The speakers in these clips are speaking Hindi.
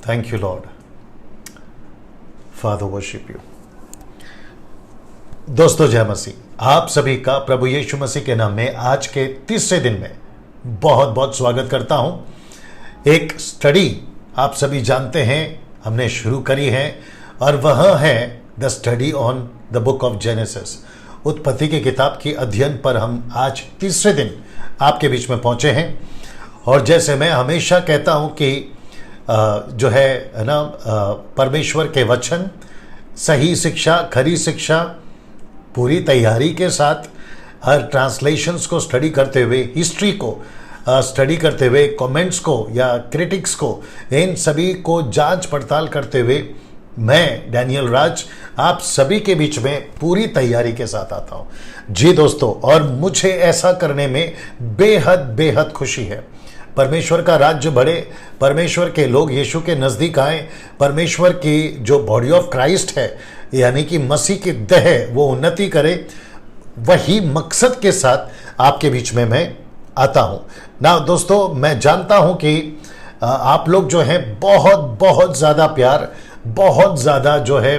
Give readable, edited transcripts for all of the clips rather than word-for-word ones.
Thank you Lord. Father worship you. दोस्तों जय मसीह। आप सभी का प्रभु यीशु मसीह के नाम में आज के तीसरे दिन में बहुत बहुत स्वागत करता हूं। एक स्टडी आप सभी जानते हैं हमने शुरू करी है और वह है the study on the book of genesis. उत्पत्ति की किताब की अध्ययन पर हम आज तीसरे दिन आपके बीच में पहुंचे हैं। और जैसे मैं हमेशा कहता हूं कि जो है ना, परमेश्वर के वचन, सही शिक्षा, खरी शिक्षा, पूरी तैयारी के साथ हर ट्रांसलेशंस को स्टडी करते हुए, हिस्ट्री को स्टडी करते हुए, कमेंट्स को या क्रिटिक्स को, इन सभी को जांच पड़ताल करते हुए मैं डैनियल राज आप सभी के बीच में पूरी तैयारी के साथ आता हूं। जी दोस्तों, और मुझे ऐसा करने में बेहद बेहद खुशी है। परमेश्वर का राज्य बढ़े, परमेश्वर के लोग यीशु के नज़दीक आए, परमेश्वर की जो बॉडी ऑफ क्राइस्ट है यानी कि मसीह की देह है वो उन्नति करे, वही मकसद के साथ आपके बीच में मैं आता हूं ना। दोस्तों मैं जानता हूं कि आप लोग जो है बहुत बहुत ज़्यादा प्यार, बहुत ज़्यादा जो है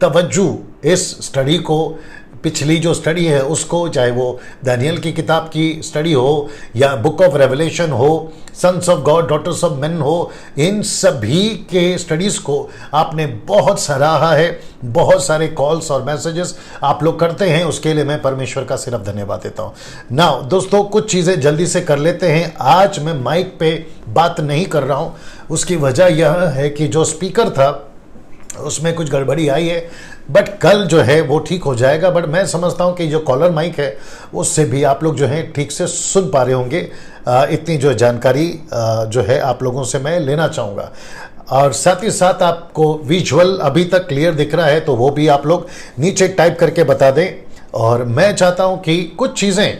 तवज्जो इस स्टडी को, पिछली जो स्टडी है उसको, चाहे वो दानियल की किताब की स्टडी हो या बुक ऑफ रेवलेशन हो, sons of God, daughters of men हो, इन सभी के स्टडीज़ को आपने बहुत सराहा है। बहुत सारे कॉल्स और मैसेजेस आप लोग करते हैं, उसके लिए मैं परमेश्वर का सिर्फ धन्यवाद देता हूँ। ना दोस्तों, कुछ चीज़ें जल्दी से कर लेते हैं। आज मैं माइक पे बात नहीं कर रहा हूँ, उसकी वजह यह है कि जो स्पीकर था उसमें कुछ गड़बड़ी आई है, बट कल जो है वो ठीक हो जाएगा। बट मैं समझता हूँ कि जो कॉलर माइक है उससे भी आप लोग जो है ठीक से सुन पा रहे होंगे। इतनी जो जानकारी जो है आप लोगों से मैं लेना चाहूँगा। और साथ ही साथ आपको विजुअल अभी तक क्लियर दिख रहा है तो वो भी आप लोग नीचे टाइप करके बता दें। और मैं चाहता हूँ कि कुछ चीज़ें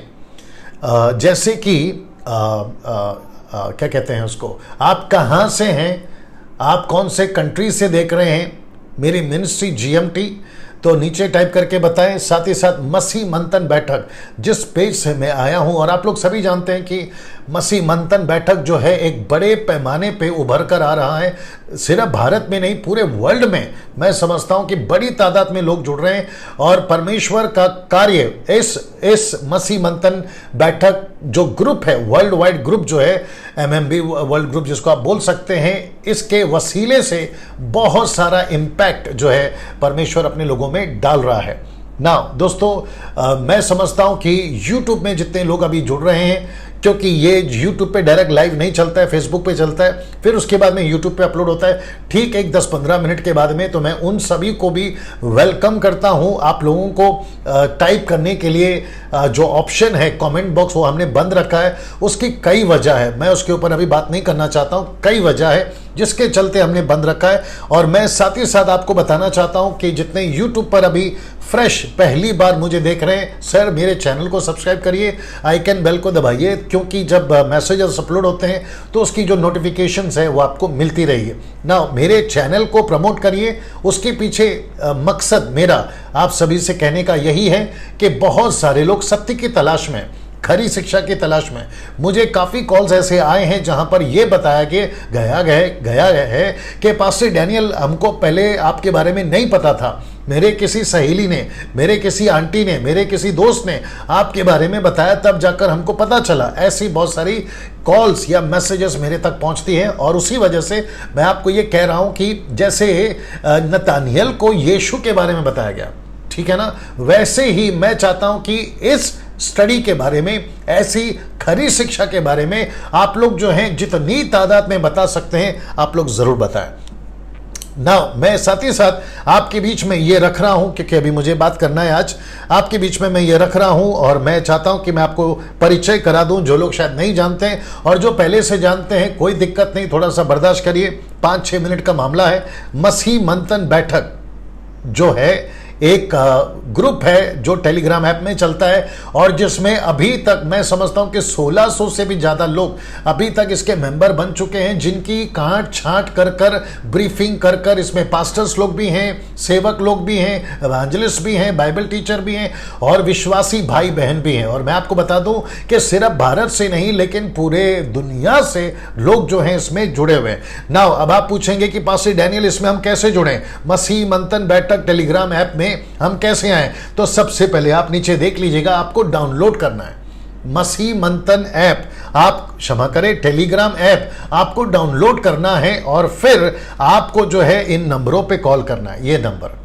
जैसे कि क्या कहते हैं उसको, आप कहाँ से हैं, आप कौन से कंट्री से देख रहे हैं, मेरी मिनिस्ट्री GMT, तो नीचे टाइप करके बताएं। साथ ही साथ मसीह मंथन बैठक जिस पेज से मैं आया हूं, और आप लोग सभी जानते हैं कि मसीह मंथन बैठक जो है एक बड़े पैमाने पे उभर कर आ रहा है। सिर्फ भारत में नहीं, पूरे वर्ल्ड में मैं समझता हूं कि बड़ी तादाद में लोग जुड़ रहे हैं और परमेश्वर का कार्य इस मसीह मंथन बैठक जो ग्रुप है, वर्ल्ड वाइड ग्रुप जो है, MMB वर्ल्ड ग्रुप जिसको आप बोल सकते हैं, इसके वसीले से बहुत सारा इम्पैक्ट जो है परमेश्वर अपने लोगों में डाल रहा है ना। दोस्तों मैं समझता हूं कि YouTube में जितने लोग अभी जुड़ रहे हैं, क्योंकि ये YouTube पे डायरेक्ट लाइव नहीं चलता है, फेसबुक पे चलता है, फिर उसके बाद में YouTube पे अपलोड होता है ठीक एक 10-15 मिनट के बाद में, तो मैं उन सभी को भी वेलकम करता हूं। आप लोगों को टाइप करने के लिए जो ऑप्शन है कमेंट बॉक्स, वो हमने बंद रखा है। उसकी कई वजह है, मैं उसके ऊपर अभी बात नहीं करना चाहता हूं। कई वजह है जिसके चलते हमने बंद रखा है। और मैं साथ ही साथ आपको बताना चाहता हूं कि जितने YouTube पर अभी फ्रेश पहली बार मुझे देख रहे हैं, सर मेरे चैनल को सब्सक्राइब करिए, आइकन बेल को दबाइए, क्योंकि जब मैसेजेस अपलोड होते हैं तो उसकी जो नोटिफिकेशंस है वो आपको मिलती रही है ना। मेरे चैनल को प्रमोट करिए, उसके पीछे मकसद मेरा आप सभी से कहने का यही है कि बहुत सारे लोग सत्य की तलाश में, खरी शिक्षा की तलाश में, मुझे काफ़ी कॉल्स ऐसे आए हैं जहां पर यह बताया गया है कि पास्टर डैनियल, हमको पहले आपके बारे में नहीं पता था, मेरे किसी सहेली ने, मेरे किसी आंटी ने, मेरे किसी दोस्त ने आपके बारे में बताया, तब जाकर हमको पता चला। ऐसी बहुत सारी कॉल्स या मैसेजेस मेरे तक पहुंचती हैं और उसी वजह से मैं आपको ये कह रहा हूं कि जैसे नतानियल को यीशु के बारे में बताया गया, ठीक है ना, वैसे ही मैं चाहता हूं कि इस स्टडी के बारे में, ऐसी खरी शिक्षा के बारे में आप लोग जो हैं जितनी तादाद में बता सकते हैं आप लोग जरूर बताएं ना। मैं साथ ही साथ आपके बीच में ये रख रहा हूं, क्योंकि अभी मुझे बात करना है आज, आपके बीच में मैं ये रख रहा हूं और मैं चाहता हूं कि मैं आपको परिचय करा दूं, जो लोग शायद नहीं जानते हैं, और जो पहले से जानते हैं कोई दिक्कत नहीं, थोड़ा सा बर्दाश्त करिए, 5-6 मिनट का मामला है। मसीह मंथन बैठक जो है एक ग्रुप है जो टेलीग्राम ऐप में चलता है और जिसमें अभी तक मैं समझता हूं कि 1600 से भी ज्यादा लोग अभी तक इसके मेंबर बन चुके हैं, जिनकी काट छांट कर कर ब्रीफिंग कर कर, इसमें पास्टर्स लोग भी हैं, सेवक लोग भी हैं, एवेंजलिस्ट भी हैं, बाइबल टीचर भी हैं और विश्वासी भाई बहन भी हैं। और मैं आपको बता दूं कि सिर्फ भारत से नहीं लेकिन पूरे दुनिया से लोग जो हैं इसमें जुड़े हुए हैं। नाउ अब आप पूछेंगे कि पास्टर डैनियल इसमें हम कैसे जुड़े, मसीह मंथन बैठक टेलीग्राम ऐप में हम कैसे आए? तो सबसे पहले आप नीचे देख लीजिएगा, आपको डाउनलोड करना है मसीह मंथन ऐप, आप क्षमा करें टेलीग्राम ऐप आपको डाउनलोड करना है और फिर आपको जो है इन नंबरों पे कॉल करना है, ये नंबर,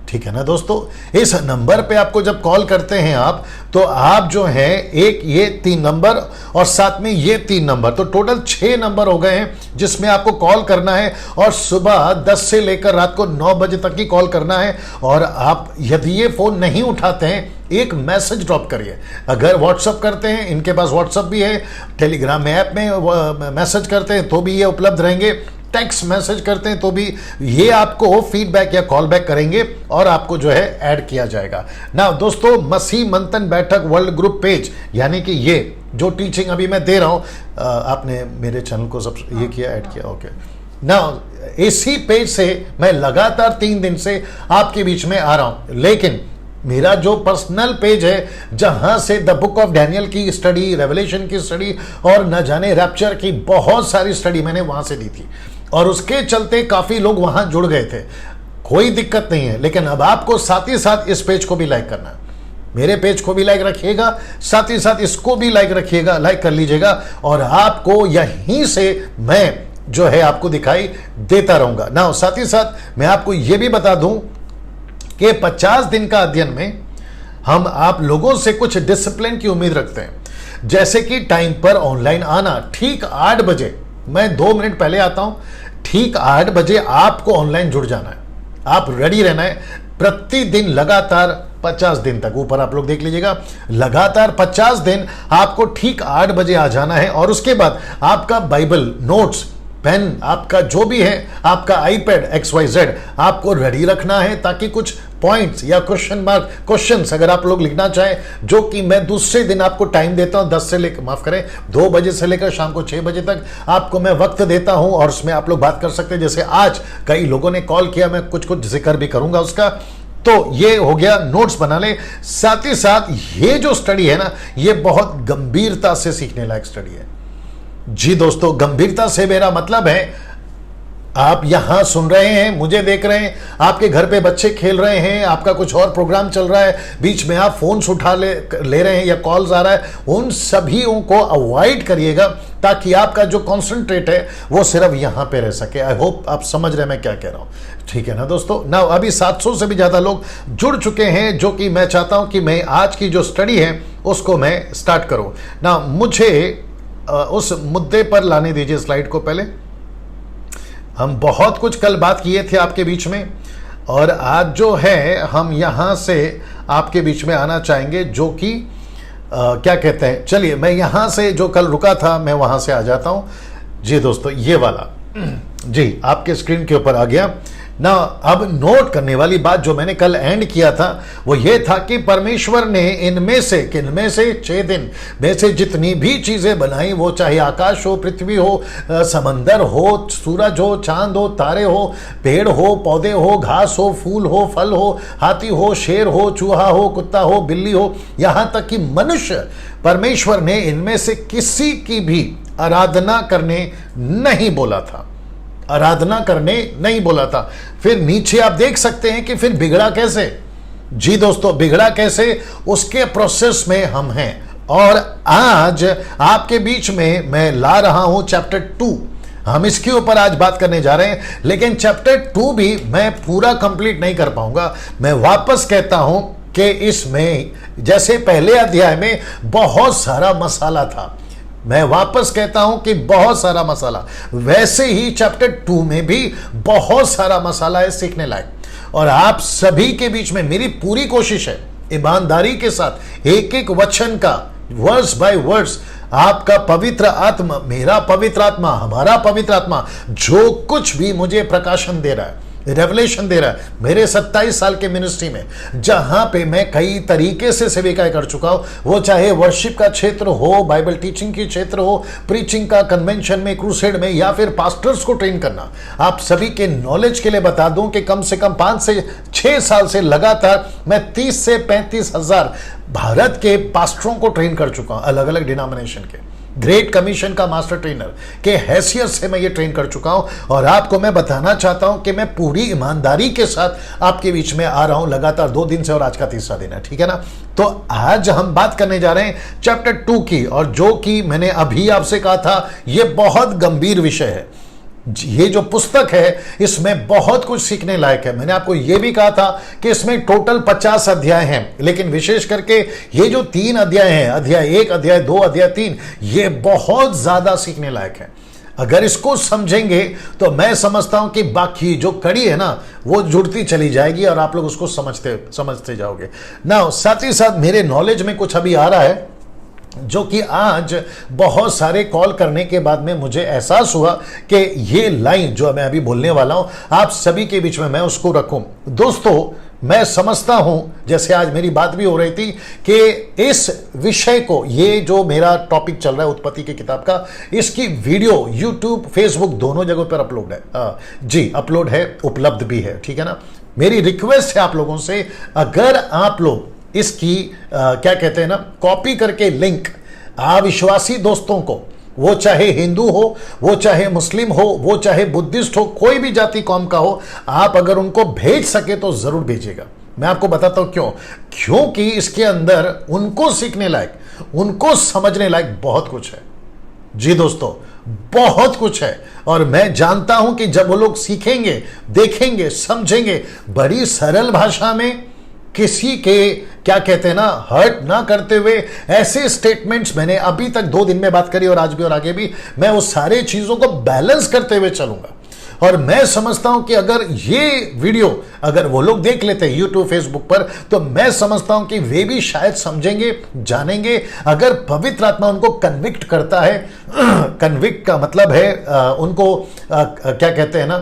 ठीक है ना दोस्तों। इस नंबर पे आपको जब कॉल करते हैं आप, तो आप जो है एक ये 3 नंबर और साथ में ये 3 नंबर, तो टोटल 6 नंबर हो गए हैं जिसमें आपको कॉल करना है और सुबह 10 से लेकर रात को 9 बजे तक ही कॉल करना है। और आप यदि ये फोन नहीं उठाते हैं, एक मैसेज ड्रॉप करिए। अगर व्हाट्सअप करते हैं, इनके पास व्हाट्सअप भी है, टेलीग्राम ऐप में मैसेज करते हैं तो भी ये उपलब्ध रहेंगे, टेक्स्ट मैसेज करते हैं तो भी ये आपको फीडबैक या कॉल बैक करेंगे और आपको जो है ऐड किया जाएगा ना। दोस्तों मसीह मंथन बैठक वर्ल्ड ग्रुप पेज, यानी कि ये जो टीचिंग अभी मैं दे रहा हूं, आपने मेरे चैनल को सब ये किया, ऐड किया, ओके ना। इसी पेज से मैं लगातार 3 दिन से आपके बीच में आ रहा हूं, लेकिन मेरा जो पर्सनल पेज है जहां से द बुक ऑफ डैनियल की स्टडी, रेवलेशन की स्टडी और न जाने रैप्चर की बहुत सारी स्टडी मैंने वहां से दी थी और उसके चलते काफी लोग वहां जुड़ गए थे, कोई दिक्कत नहीं है। लेकिन अब आपको साथ ही साथ इस पेज को भी लाइक करना है, मेरे पेज को भी लाइक रखिएगा, साथ ही साथ इसको भी लाइक रखिएगा, लाइक कर लीजिएगा और आपको यहीं से मैं जो है आपको दिखाई देता रहूंगा ना। साथ ही साथ मैं आपको यह भी बता दूं कि 50 दिन का अध्ययन में हम आप लोगों से कुछ डिसिप्लिन की उम्मीद रखते हैं, जैसे कि टाइम पर ऑनलाइन आना, ठीक 8 बजे, मैं 2 मिनट पहले आता हूं, ठीक 8 बजे आपको ऑनलाइन जुड़ जाना है, आप रेडी रहना है। प्रतिदिन लगातार 50 दिन तक, ऊपर आप लोग देख लीजिएगा, लगातार 50 दिन आपको ठीक 8 बजे आ जाना है और उसके बाद आपका बाइबल, नोट्स, पेन, आपका जो भी है, आपका आईपैड XYZ आपको रेडी रखना है, ताकि कुछ पॉइंट्स या क्वेश्चन मार्क, क्वेश्चंस अगर आप लोग लिखना चाहें, जो कि मैं दूसरे दिन आपको टाइम देता हूं, 10 से लेकर, माफ करें, 2 बजे से लेकर शाम को 6 बजे तक आपको मैं वक्त देता हूं और उसमें आप लोग बात कर सकते हैं। जैसे आज कई लोगों ने कॉल किया, मैं कुछ कुछ जिक्र भी करूंगा उसका। तो ये हो गया, नोट्स बना ले। साथ ही साथ ये जो स्टडी है ना, ये बहुत गंभीरता से सीखने लायक स्टडी है। जी दोस्तों, गंभीरता से मेरा मतलब है, आप यहां सुन रहे हैं, मुझे देख रहे हैं, आपके घर पे बच्चे खेल रहे हैं, आपका कुछ और प्रोग्राम चल रहा है, बीच में आप फोन उठा ले रहे हैं या कॉल्स आ रहा है, उन सभी को अवॉइड करिएगा ताकि आपका जो कॉन्सेंट्रेट है वो सिर्फ यहां पे रह सके। आई होप आप समझ रहे हैं मैं क्या कह रहा हूं, ठीक है ना दोस्तों। ना अभी 700 से भी ज्यादा लोग जुड़ चुके हैं, जो कि मैं चाहता हूं कि मैं आज की जो स्टडी है उसको मैं स्टार्ट करूं ना। मुझे उस मुद्दे पर लाने दीजिए स्लाइड को पहले। हम बहुत कुछ कल बात किए थे आपके बीच में और आज जो है हम यहां से आपके बीच में आना चाहेंगे, जो कि क्या कहते हैं, चलिए मैं यहां से जो कल रुका था मैं वहां से आ जाता हूं। जी दोस्तों, ये वाला जी आपके स्क्रीन के ऊपर आ गया ना। अब नोट करने वाली बात जो मैंने कल एंड किया था वो ये था कि परमेश्वर ने इनमें से 6 दिन में से जितनी भी चीजें बनाई, वो चाहे आकाश हो, पृथ्वी हो, समंदर हो, सूरज हो, चांद हो, तारे हो, पेड़ हो, पौधे हो, घास हो, फूल हो, फल हो, हाथी हो, शेर हो, चूहा हो, कुत्ता हो, बिल्ली हो, यहां तक कि मनुष्य, परमेश्वर ने इनमें से किसी की भी आराधना करने नहीं बोला था, आराधना करने नहीं बोला था। फिर नीचे आप देख सकते हैं कि फिर बिगड़ा कैसे। जी दोस्तों, बिगड़ा कैसे, उसके प्रोसेस में हम हैं और आज आपके बीच में मैं ला रहा हूं चैप्टर 2। हम इसके ऊपर आज बात करने जा रहे हैं, लेकिन चैप्टर 2 भी मैं पूरा कंप्लीट नहीं कर पाऊंगा। मैं वापस कहता हूं कि इसमें जैसे पहले अध्याय में बहुत सारा मसाला था, मैं वापस कहता हूं कि बहुत सारा मसाला, वैसे ही चैप्टर 2 में भी बहुत सारा मसाला है सीखने लायक। और आप सभी के बीच में मेरी पूरी कोशिश है ईमानदारी के साथ एक एक वचन का वर्स बाय वर्स आपका पवित्र आत्मा, मेरा पवित्र आत्मा, हमारा पवित्र आत्मा जो कुछ भी मुझे प्रकाशन दे रहा है रेवलेशन दे रहा है मेरे 27 साल के मिनिस्ट्री में, जहां पे मैं कई तरीके से सेविकाएं कर चुका हूं, वो चाहे वर्शिप का क्षेत्र हो, बाइबल टीचिंग की क्षेत्र हो, प्रीचिंग का, कन्वेंशन में, क्रूसेड में, या फिर पास्टर्स को ट्रेन करना। आप सभी के नॉलेज के लिए बता दूं कि कम से कम 5 से 6 साल से लगातार मैं 30 से 35 हजार भारत के पास्टरों को ट्रेन कर चुका हूं, अलग अलग डिनोमिनेशन के। ग्रेट कमीशन का मास्टर ट्रेनर के हैसियत से मैं ये ट्रेन कर चुका हूं, और आपको मैं बताना चाहता हूं कि मैं पूरी ईमानदारी के साथ आपके बीच में आ रहा हूं लगातार 2 दिन से, और आज का तीसरा दिन है, ठीक है ना। तो आज हम बात करने जा रहे हैं चैप्टर 2 की, और जो कि मैंने अभी आपसे कहा था ये बहुत गंभीर विषय है। ये जो पुस्तक है इसमें बहुत कुछ सीखने लायक है। मैंने आपको यह भी कहा था कि इसमें टोटल 50 अध्याय हैं, लेकिन विशेष करके ये जो 3 अध्याय हैं, अध्याय 1, अध्याय 2, अध्याय 3, ये बहुत ज्यादा सीखने लायक है। अगर इसको समझेंगे तो मैं समझता हूं कि बाकी जो कड़ी है ना वो जुड़ती चली जाएगी और आप लोग उसको समझते जाओगे ना। साथ ही साथ मेरे नॉलेज में कुछ अभी आ रहा है जो कि आज बहुत सारे कॉल करने के बाद में मुझे एहसास हुआ कि ये लाइन जो मैं अभी बोलने वाला हूं आप सभी के बीच में मैं उसको रखूं। दोस्तों, मैं समझता हूं, जैसे आज मेरी बात भी हो रही थी कि इस विषय को, ये जो मेरा टॉपिक चल रहा है उत्पत्ति की किताब का, इसकी वीडियो YouTube, Facebook दोनों जगहों पर अपलोड है। जी, अपलोड है, उपलब्ध भी है, ठीक है ना। मेरी रिक्वेस्ट है आप लोगों से, अगर आप लोग इसकी क्या कहते हैं ना, कॉपी करके लिंक अविश्वासी दोस्तों को, वो चाहे हिंदू हो, वो चाहे मुस्लिम हो, वो चाहे बुद्धिस्ट हो, कोई भी जाति कौम का हो, आप अगर उनको भेज सके तो जरूर भेजिएगा। मैं आपको बताता हूं क्यों। क्योंकि इसके अंदर उनको सीखने लायक, उनको समझने लायक बहुत कुछ है। जी दोस्तों, बहुत कुछ है, और मैं जानता हूं कि जब वो लोग सीखेंगे, देखेंगे, समझेंगे, बड़ी सरल भाषा में, किसी के क्या कहते हैं ना, हर्ट ना करते हुए, ऐसे स्टेटमेंट्स मैंने अभी तक 2 दिन में बात करी, और आज भी और आगे भी मैं वो सारे चीजों को बैलेंस करते हुए चलूंगा। और मैं समझता हूं कि अगर ये वीडियो अगर वो लोग देख लेते हैं YouTube, Facebook पर, तो मैं समझता हूं कि वे भी शायद समझेंगे, जानेंगे। अगर पवित्र आत्मा उनको कन्विक्ट करता है, कन्विक्ट का मतलब है उनको क्या कहते हैं ना,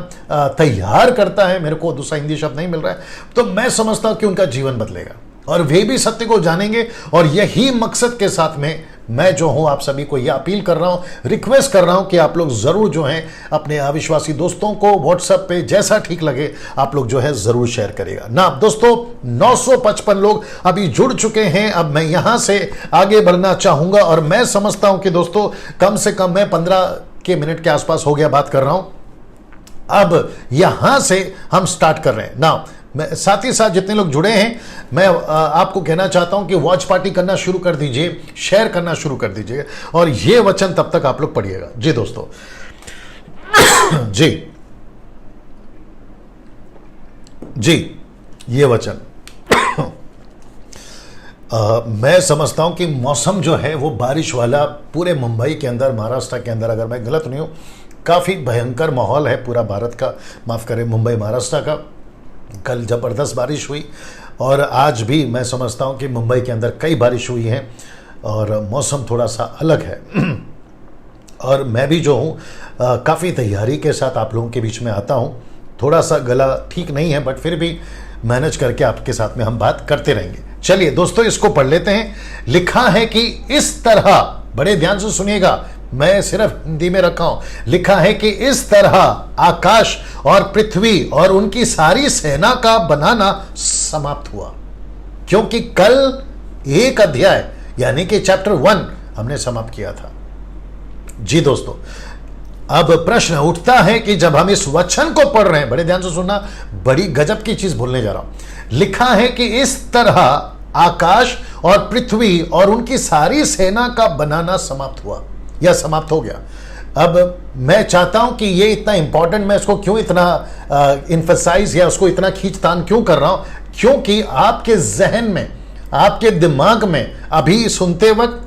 तैयार करता है, मेरे को दूसरा हिंदी शब्द नहीं मिल रहा है, तो मैं समझता हूं कि उनका जीवन बदलेगा और वे भी सत्य को जानेंगे। और यही मकसद के साथ में मैं जो हूं आप सभी को यह अपील कर रहा हूं, रिक्वेस्ट कर रहा हूं कि आप लोग जरूर जो हैं अपने अविश्वासी दोस्तों को व्हाट्सएप पे जैसा ठीक लगे आप लोग जो है जरूर शेयर करेगा ना। दोस्तों, 955 लोग अभी जुड़ चुके हैं। अब मैं यहां से आगे बढ़ना चाहूंगा, और मैं समझता हूं कि दोस्तों कम से कम मैं 15 मिनट के आसपास हो गया बात कर रहा हूं। अब यहां से हम स्टार्ट कर रहे हैं ना। मैं साथ ही साथ जितने लोग जुड़े हैं, मैं आपको कहना चाहता हूं कि वॉच पार्टी करना शुरू कर दीजिए, शेयर करना शुरू कर दीजिए, और ये वचन तब तक आप लोग पढ़िएगा। जी दोस्तों, जी जी, ये वचन मैं समझता हूं कि मौसम जो है वो बारिश वाला पूरे मुंबई के अंदर, महाराष्ट्र के अंदर, अगर मैं गलत नहीं हूं, काफ़ी भयंकर माहौल है पूरा भारत का, माफ़ करें मुंबई महाराष्ट्र का। कल ज़बरदस्त बारिश हुई, और आज भी मैं समझता हूं कि मुंबई के अंदर कई बारिश हुई हैं, और मौसम थोड़ा सा अलग है। और मैं भी जो हूं काफ़ी तैयारी के साथ आप लोगों के बीच में आता हूं। थोड़ा सा गला ठीक नहीं है, बट फिर भी मैनेज करके आपके साथ में हम बात करते रहेंगे। चलिए दोस्तों, इसको पढ़ लेते हैं। लिखा है कि इस तरह, बड़े ध्यान से सुनिएगा, मैं सिर्फ हिंदी में रखा हूं। लिखा है कि इस तरह आकाश और पृथ्वी और उनकी सारी सेना का बनाना समाप्त हुआ। क्योंकि कल 1 अध्याय यानी कि चैप्टर 1 हमने समाप्त किया था। जी दोस्तों, अब प्रश्न उठता है कि जब हम इस वचन को पढ़ रहे हैं, बड़े ध्यान से सुनना, बड़ी गजब की चीज बोलने जा रहा हूं। लिखा है कि इस तरह आकाश और पृथ्वी और उनकी सारी सेना का बनाना समाप्त हुआ या समाप्त हो गया। अब मैं चाहता हूं कि ये इतना इंपॉर्टेंट, मैं इसको क्यों इतना इन्फसाइज या उसको इतना खींचतान क्यों कर रहा हूं, क्योंकि आपके जहन में, आपके दिमाग में अभी सुनते वक्त,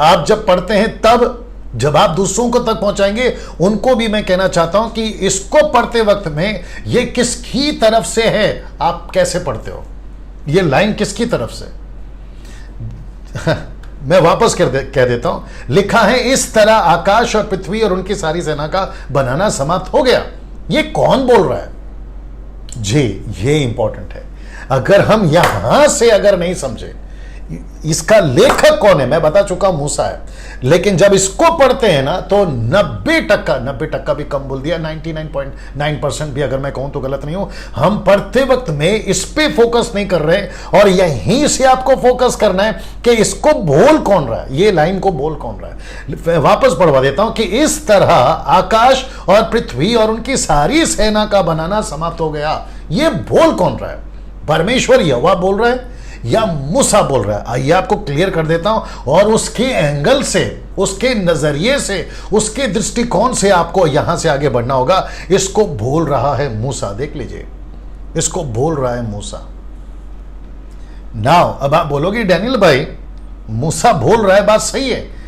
आप जब पढ़ते हैं तब, जब आप दूसरों को तक पहुंचाएंगे, उनको भी मैं कहना चाहता हूं कि इसको पढ़ते वक्त में ये किसकी तरफ से है, आप कैसे पढ़ते हो, ये लाइन किसकी तरफ से। मैं वापस कह देता हूं। लिखा है इस तरह आकाश और पृथ्वी और उनकी सारी सेना का बनाना समाप्त हो गया। ये कौन बोल रहा है? जी, ये इंपॉर्टेंट है। अगर हम यहां से अगर नहीं समझे इसका लेखक कौन है, मैं बता चुका मूसा है, लेकिन जब इसको पढ़ते हैं ना तो 90% भी कम बोल दिया, 99.9% भी अगर मैं कहूं तो गलत नहीं हूं, हम पढ़ते वक्त में इस पे फोकस नहीं कर रहे, और यहीं से आपको फोकस करना है कि इसको बोल कौन रहा है, ये लाइन को बोल कौन रहा है। वापस पढ़वा देता हूं कि इस तरह आकाश और पृथ्वी और उनकी सारी सेना का बनाना समाप्त हो गया। ये बोल कौन रहा है? परमेश्वर यहोवा बोल रहा है या मूसा बोल रहा है? आइए आपको क्लियर कर देता हूं, और उसके एंगल से, उसके नजरिए से, उसके दृष्टिकोण से आपको यहां से आगे बढ़ना होगा। इसको बोल रहा है मूसा, देख लीजिए, इसको बोल रहा है मूसा। नाउ अब आप बोलोगे डैनियल भाई मूसा बोल रहा है, बात सही है,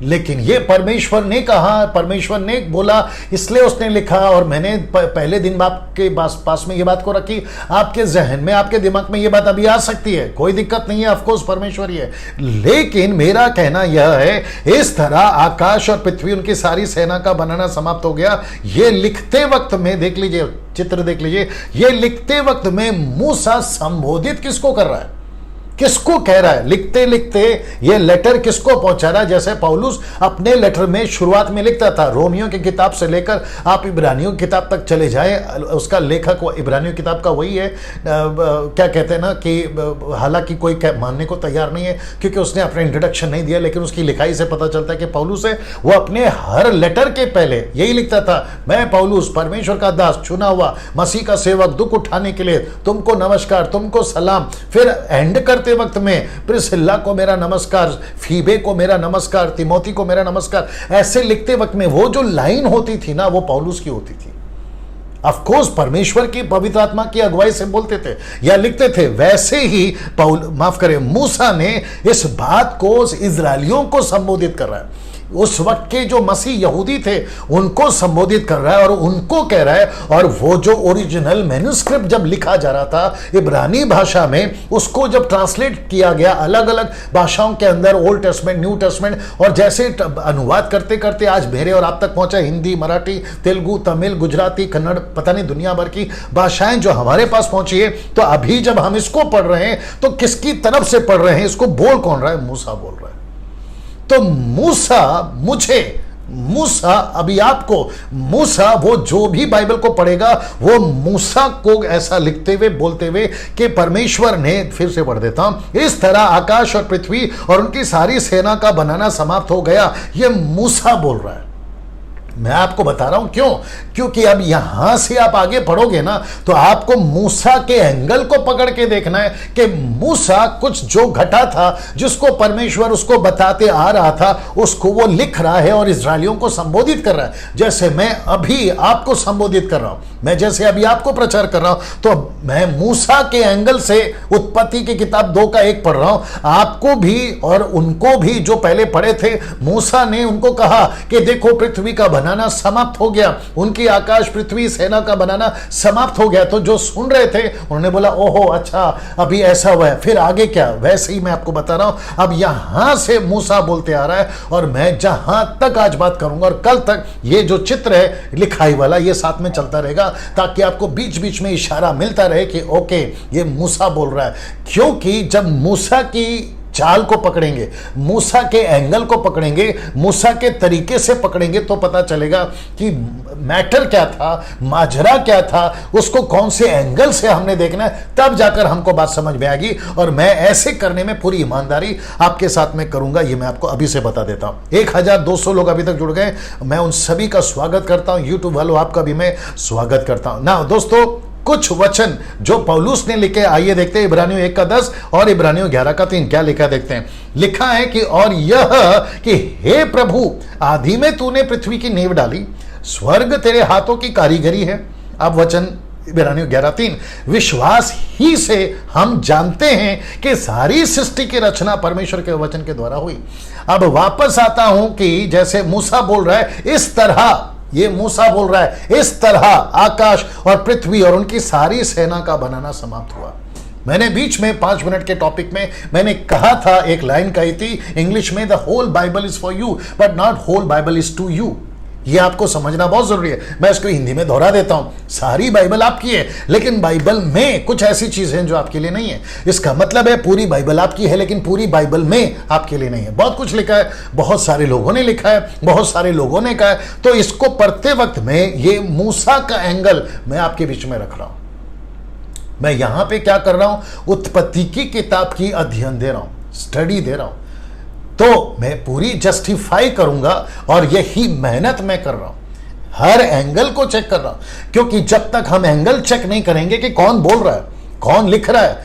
लेकिन ये परमेश्वर ने कहा, परमेश्वर ने बोला इसलिए उसने लिखा, और मैंने पहले दिन आपके पास में ये बात को रखी, आपके जहन में, आपके दिमाग में ये बात अभी आ सकती है, कोई दिक्कत नहीं है, ऑफ कोर्स परमेश्वर ही है, लेकिन मेरा कहना यह है इस तरह आकाश और पृथ्वी उनकी सारी सेना का बनाना समाप्त हो गया। ये लिखते वक्त में देख लीजिए, चित्र देख लीजिए, ये लिखते वक्त में मूसा संबोधित किसको कर रहा है, किसको कह रहा है? लिखते लिखते ये लेटर किसको पहुंचा रहा है? जैसे पौलुस अपने लेटर में शुरुआत में लिखता था, रोमियो की किताब से लेकर आप इब्रानियों की किताब तक चले जाए, उसका लेखक वो इब्रानियों की किताब का वही है। क्या कहते हैं ना कि हालांकि कोई मानने को तैयार नहीं है क्योंकि उसने अपना इंट्रोडक्शन नहीं दिया, लेकिन उसकी लिखाई से पता चलता है कि पौलुस है, वो अपने हर लेटर के पहले यही लिखता था, मैं पौलुस परमेश्वर का दास, चुना हुआ मसीह का सेवक, दुख उठाने के लिए तुमको नमस्कार, तुमको सलाम। फिर एंड करते वक्त में प्रिस्किल्ला को मेरा नमस्कार, फीबे को मेरा नमस्कार, तिमोथी को मेरा नमस्कार। ऐसे लिखते वक्त में वो जो लाइन होती थी ना, वो पौलुस की होती थी। ऑफ कोर्स परमेश्वर की पवित्र आत्मा की अगुवाई से बोलते थे या लिखते थे। वैसे ही मूसा ने इस बात को इजरायलियों को संबोधित कर रहा है, उस वक्त के जो मसीह यहूदी थे उनको संबोधित कर रहा है और उनको कह रहा है। और वो जो ओरिजिनल मैन्युस्क्रिप्ट जब लिखा जा रहा था इब्रानी भाषा में, उसको जब ट्रांसलेट किया गया अलग अलग भाषाओं के अंदर, ओल्ड टेस्टमेंट, न्यू टेस्टमेंट, और जैसे अनुवाद करते करते आज मेरे और आप तक पहुंचा हिंदी, मराठी, तेलुगु, तमिल, गुजराती, कन्नड़, पता नहीं दुनिया भर की भाषाएं जो हमारे पास पहुंची है। तो अभी जब हम इसको पढ़ रहे हैं तो किसकी तरफ से पढ़ रहे हैं? इसको बोल कौन रहा है? मूसा बोल रहा है। तो मूसा अभी आपको, मूसा वो जो भी बाइबल को पढ़ेगा वो मूसा को ऐसा लिखते हुए, बोलते हुए कि परमेश्वर ने, फिर से पढ़ देता हूं, इस तरह आकाश और पृथ्वी और उनकी सारी सेना का बनाना समाप्त हो गया। ये मूसा बोल रहा है। मैं आपको बता रहा हूं क्यों, क्योंकि अब यहां से आप आगे पढ़ोगे ना तो आपको मूसा के एंगल को पकड़ के देखना है कि मूसा कुछ जो घटा था, जिसको परमेश्वर उसको बताते आ रहा था, उसको वो लिख रहा है और इजरायलियों को संबोधित कर रहा है। जैसे मैं अभी आपको संबोधित कर रहा हूं, मैं जैसे अभी आपको प्रचार कर रहा हूं, तो मैं मूसा के एंगल से उत्पत्ति की किताब 2:1 पढ़ रहा हूं। आपको भी और उनको भी जो पहले पढ़े थे, मूसा ने उनको कहा कि देखो पृथ्वी का बनाना समाप्त हो गया, उनकी आकाश पृथ्वी सेना का बनाना समाप्त हो गया। तो जो सुन रहे थे उन्होंने बोला ओहो अच्छा अभी ऐसा हुआ है, फिर आगे क्या? वैसे ही मैं आपको बता रहा हूं। अब यहां से मूसा बोलते आ रहा है और मैं जहां तक आज बात करूंगा और कल तक ये जो चित्र है लिखाई वाला, ये साथ में चलता रहेगा ताकि आपको बीच बीच में इशारा मिलता रहे कि ओके ये मूसा बोल रहा है। क्योंकि जब मूसा की चाल को पकड़ेंगे, मूसा के एंगल को पकड़ेंगे, मूसा के तरीके से पकड़ेंगे, तो पता चलेगा कि मैटर क्या था, माजरा क्या था, उसको कौन से एंगल से हमने देखना है, तब जाकर हमको बात समझ में आएगी। और मैं ऐसे करने में पूरी ईमानदारी आपके साथ में करूंगा, ये मैं आपको अभी से बता देता हूं। 1200 लोग अभी तक जुड़ गए, मैं उन सभी का स्वागत करता हूं। यूट्यूब वालों आपका भी मैं स्वागत करता हूं। ना दोस्तों, कुछ वचन जो पौलुस ने लिखे, आइए देखते हैं। इब्रानियों 1:10 और इब्रानियों 11:3 क्या लिखा देखते हैं। लिखा है कि और यह कि हे प्रभु, आदि में तूने पृथ्वी की नींव डाली, स्वर्ग तेरे हाथों की कारीगरी है। अब वचन इब्रानियों 11:3, विश्वास ही से हम जानते हैं कि सारी सृष्टि की रचना परमेश्वर के वचन के द्वारा हुई। अब वापस आता हूं कि जैसे मूसा बोल रहा है, इस तरह ये मूसा बोल रहा है, इस तरह आकाश और पृथ्वी और उनकी सारी सेना का बनाना समाप्त हुआ। मैंने बीच में 5 मिनट के टॉपिक में मैंने कहा था, एक लाइन कही थी इंग्लिश में, the whole Bible is for you but not whole Bible is to you. ये आपको समझना बहुत जरूरी है। मैं इसको हिंदी में दोहरा देता हूं। सारी बाइबल आपकी है, लेकिन बाइबल में कुछ ऐसी चीजें हैं जो आपके लिए नहीं है। इसका मतलब है पूरी बाइबल आपकी है, लेकिन पूरी बाइबल में आपके लिए नहीं है। बहुत कुछ लिखा है, बहुत सारे लोगों ने लिखा है, बहुत सारे लोगों ने कहा है, तो इसको पढ़ते वक्त में ये मूसा का एंगल मैं आपके बीच में रख रहा हूं। मैं यहां पे क्या कर रहा हूं, उत्पत्ति की किताब की अध्ययन दे रहा हूं, स्टडी दे रहा हूं, तो मैं पूरी जस्टिफाई करूंगा, और यही मेहनत मैं कर रहा हूं, हर एंगल को चेक कर रहा हूं। क्योंकि जब तक हम एंगल चेक नहीं करेंगे कि कौन बोल रहा है, कौन लिख रहा है,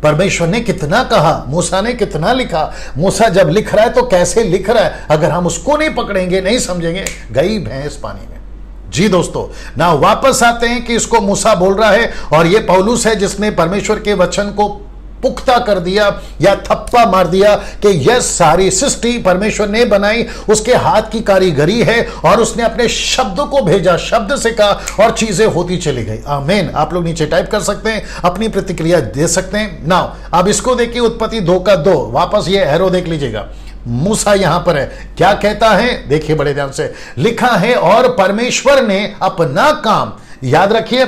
परमेश्वर ने कितना कहा, मूसा ने कितना लिखा, मूसा जब लिख रहा है तो कैसे लिख रहा है, अगर हम उसको नहीं पकड़ेंगे, नहीं समझेंगे, गई भैंस पानी में। जी दोस्तों, ना वापस आते हैं कि इसको मूसा बोल रहा है और ये पौलुस है जिसने परमेश्वर के वचन को पुख्ता कर दिया या थप्पा मार दिया कि यह सारी सृष्टि परमेश्वर ने बनाई, उसके हाथ की कारीगरी है, और उसने अपने शब्द को भेजा, शब्द से कहा, और चीजें होती चली गई। आमीन। आप लोग नीचे टाइप कर सकते हैं, अपनी प्रतिक्रिया दे सकते हैं। नाउ अब इसको देखिए, उत्पत्ति 2:2, वापस ये एरो देख लीजिएगा। मूसा यहां पर है, क्या कहता है, देखिए बड़े ध्यान से लिखा है, और परमेश्वर ने अपना काम, याद रखिए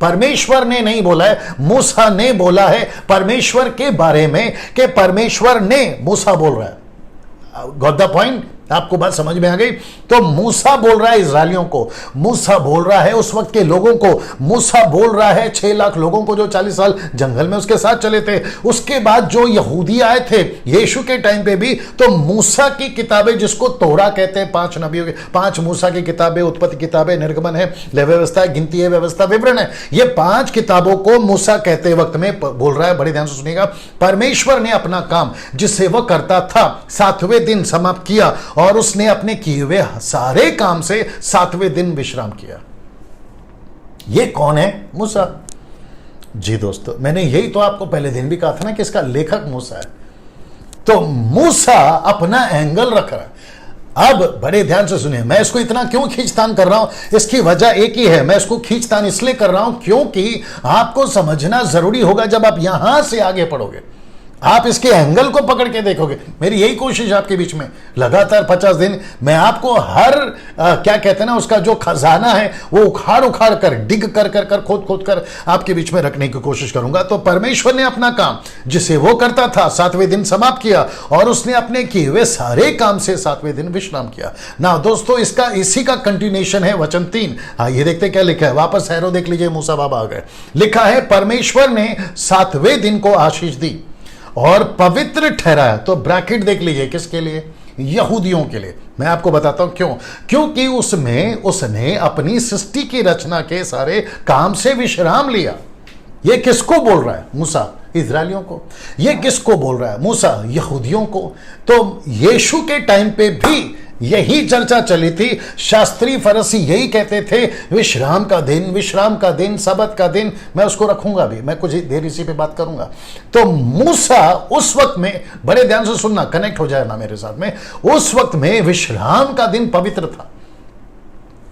परमेश्वर ने नहीं बोला है, मूसा ने बोला है परमेश्वर के बारे में, कि परमेश्वर ने, मूसा बोल रहा है। Got the point? आपको बात समझ में आ गई? तो मूसा बोल रहा है इजरायलियों को, मूसा बोल रहा है उस वक्त के लोगों को, मूसा बोल रहा है 6 लाख लोगों को जो 40 साल जंगल में उसके साथ चले थे। उसके बाद जो यहूदी आए थे यीशु के टाइम पे भी, तो मूसा की किताबें, जिसको तोरा कहते हैं, 5 नबियों के, 5 मूसा की किताबें, उत्पत्ति किताबें, निर्गमन है, व्यवस्था, गिनती है, व्यवस्था, विवरण है, ये 5 किताबों को मूसा कहते वक्त में बोल रहा है। बड़े ध्यान से सुनिएगा, परमेश्वर ने अपना काम जिससे वह करता था 7वें दिन समाप्त किया, और उसने अपने किए हुए सारे काम से 7वें दिन विश्राम किया। ये कौन है? मूसा। जी दोस्तों, मैंने यही तो आपको पहले दिन भी कहा था ना कि इसका लेखक मूसा है। तो मूसा अपना एंगल रख रहा है। अब बड़े ध्यान से सुनिए, मैं इसको इतना क्यों खींचतान कर रहा हूं, इसकी वजह एक ही है। मैं इसको खींचतान इसलिए कर रहा हूं क्योंकि आपको समझना जरूरी होगा। जब आप यहां से आगे पढ़ोगे, आप इसके एंगल को पकड़ के देखोगे। मेरी यही कोशिश आपके बीच में, लगातार 50 दिन मैं आपको हर क्या कहते हैं ना, उसका जो खजाना है वो उखाड़ उखाड़ कर, डिग कर कर कर, खोद खोद कर आपके बीच में रखने की कोशिश करूंगा। तो परमेश्वर ने अपना काम जिसे वो करता था 7वें दिन समाप्त किया, और उसने अपने किए हुए सारे काम से 7वें दिन विश्राम किया। ना दोस्तों, इसका इसी का कंटिन्यूएशन है वचन 3। ये देखते क्या लिखा है, वापस एरो देख लीजिए, मूसा बाबा आ गए। लिखा है, परमेश्वर ने 7वें दिन को आशीष दी और पवित्र ठहराया। तो ब्रैकेट देख लीजिए, किसके लिए? यहूदियों के लिए। मैं आपको बताता हूं क्यों। क्योंकि उसमें उसने अपनी सृष्टि की रचना के सारे काम से विश्राम लिया। ये किसको बोल रहा है? मूसा, इजरायलियों को। ये किसको बोल रहा है? मूसा, यहूदियों को। तो यीशु के टाइम पे भी यही चर्चा चली थी। शास्त्री फरीसी यही कहते थे, विश्राम का दिन, विश्राम का दिन, सब्त का दिन। मैं उसको रखूंगा भी, मैं कुछ देर इसी पे बात करूंगा। तो मूसा उस वक्त में, बड़े ध्यान से सुनना, कनेक्ट हो जाए ना मेरे साथ में, उस वक्त में विश्राम का दिन पवित्र था।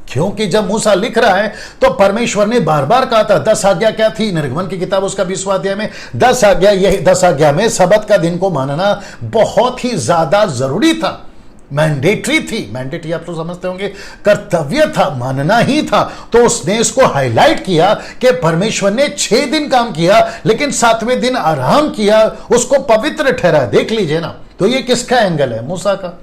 क्योंकि जब मूसा लिख रहा है तो परमेश्वर ने बार बार कहा था, 10 आज्ञा क्या थी? निर्गमन की किताब उसका 20वां अध्याय में 10 आज्ञा, यही 10 आज्ञा में सब्त का दिन को मानना बहुत ही ज्यादा जरूरी था, मैंडेटरी थी। मैंडेटरी आप तो समझते होंगे, कर्तव्य था, मानना ही था। तो उसने इसको हाईलाइट किया कि परमेश्वर ने 6 दिन काम किया, लेकिन 7वें दिन आराम किया, उसको पवित्र ठहरा। देख लीजिए ना, तो ये किसका एंगल है? मूसा का।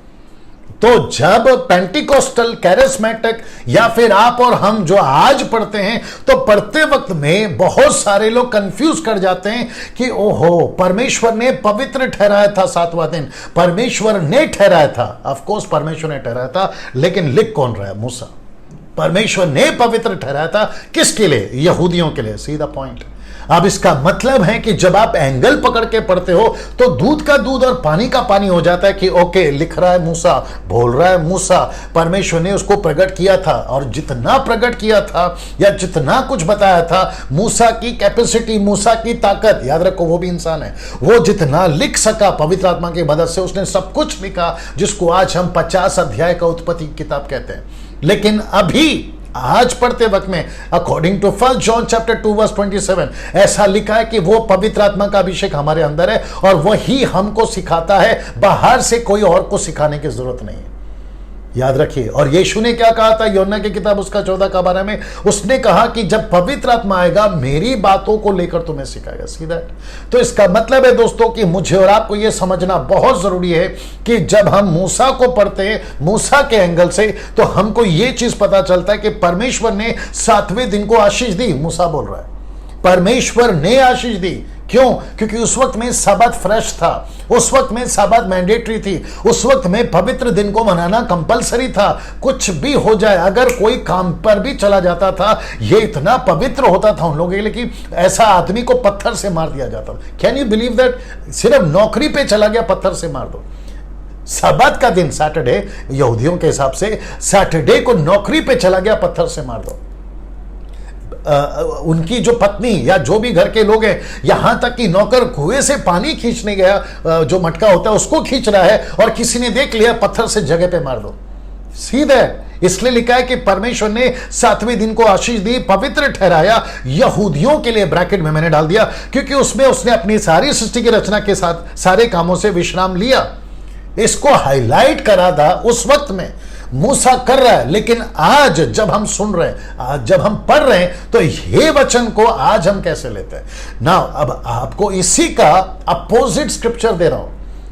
तो जब पेंटिकोस्टल, कैरिस्मेटिक, या फिर आप और हम जो आज पढ़ते हैं, तो पढ़ते वक्त में बहुत सारे लोग कंफ्यूज कर जाते हैं कि ओहो, परमेश्वर ने पवित्र ठहराया था 7वां दिन, परमेश्वर ने ठहराया था। ऑफ कोर्स परमेश्वर ने ठहराया था, लेकिन लिख कौन रहा है? मूसा। परमेश्वर ने पवित्र ठहराया था, किसके लिए? यहूदियों के लिए। सीधा पॉइंट। अब इसका मतलब है कि जब आप एंगल पकड़ के पढ़ते हो तो दूध का दूध और पानी का पानी हो जाता है कि ओके, लिख रहा है मूसा, बोल रहा है मूसा, परमेश्वर ने उसको प्रकट किया था, और जितना प्रकट किया था या जितना कुछ बताया था, मूसा की कैपेसिटी, मूसा की ताकत, याद रखो वो भी इंसान है, वो जितना लिख सका पवित्र आत्मा की मदद से, उसने सब कुछ लिखा जिसको आज हम 50 अध्याय का उत्पत्ति की किताब कहते हैं। लेकिन अभी आज पढ़ते वक्त में according to 1 John chapter 2 verse 27 ऐसा लिखा है कि वो पवित्र आत्मा का अभिषेक हमारे अंदर है, और वही हमको सिखाता है, बाहर से कोई और को सिखाने की जरूरत नहीं है। याद रखिए। और यीशु ने क्या कहा था यूहन्ना की किताब उसका 14 का 12 में, उसने कहा कि जब पवित्र आत्मा आएगा मेरी बातों को लेकर तुम्हें सिखाएगा। सीधा। तो इसका मतलब है दोस्तों कि मुझे और आपको यह समझना बहुत जरूरी है कि जब हम मूसा को पढ़ते हैं मूसा के एंगल से, तो हमको यह चीज पता चलता है कि परमेश्वर ने 7वें दिन को आशीष दी। मूसा बोल रहा है परमेश्वर ने आशीष दी। क्यों? क्योंकि उस वक्त में सबत फ्रेश था, उस वक्त में सबत मैंडेटरी थी, उस वक्त में पवित्र दिन को मनाना कंपलसरी था। कुछ भी हो जाए, अगर कोई काम पर भी चला जाता था, यह इतना पवित्र होता था उन लोगों के लिए कि ऐसा आदमी को पत्थर से मार दिया जाता था। Can you believe that? सिर्फ नौकरी पे चला गया, पत्थर से मार दो। सबत का दिन सैटरडे, यहूदियों के हिसाब से सैटरडे को नौकरी पे चला गया, पत्थर से मार दो। उनकी जो पत्नी या जो भी घर के लोग हैं, यहां तक कि नौकर कुएं से पानी खींचने गया, जो मटका होता है उसको खींच रहा है, और किसी ने देख लिया, पत्थर से जगह पे मार दो। सीधे। इसलिए लिखा है कि परमेश्वर ने 7वें दिन को आशीष दी, पवित्र ठहराया यहूदियों के लिए, ब्रैकेट में मैंने डाल दिया, क्योंकि उसमें उसने अपनी सारी सृष्टि की रचना के साथ सारे कामों से विश्राम लिया। इसको हाईलाइट करा था उस वक्त में मूसा कर रहा है, लेकिन आज जब हम सुन रहे हैं, आज जब हम पढ़ रहे हैं, तो ये वचन को आज हम कैसे लेते हैं ना। अब आपको इसी का अपोजिट स्क्रिप्चर दे रहा हूं,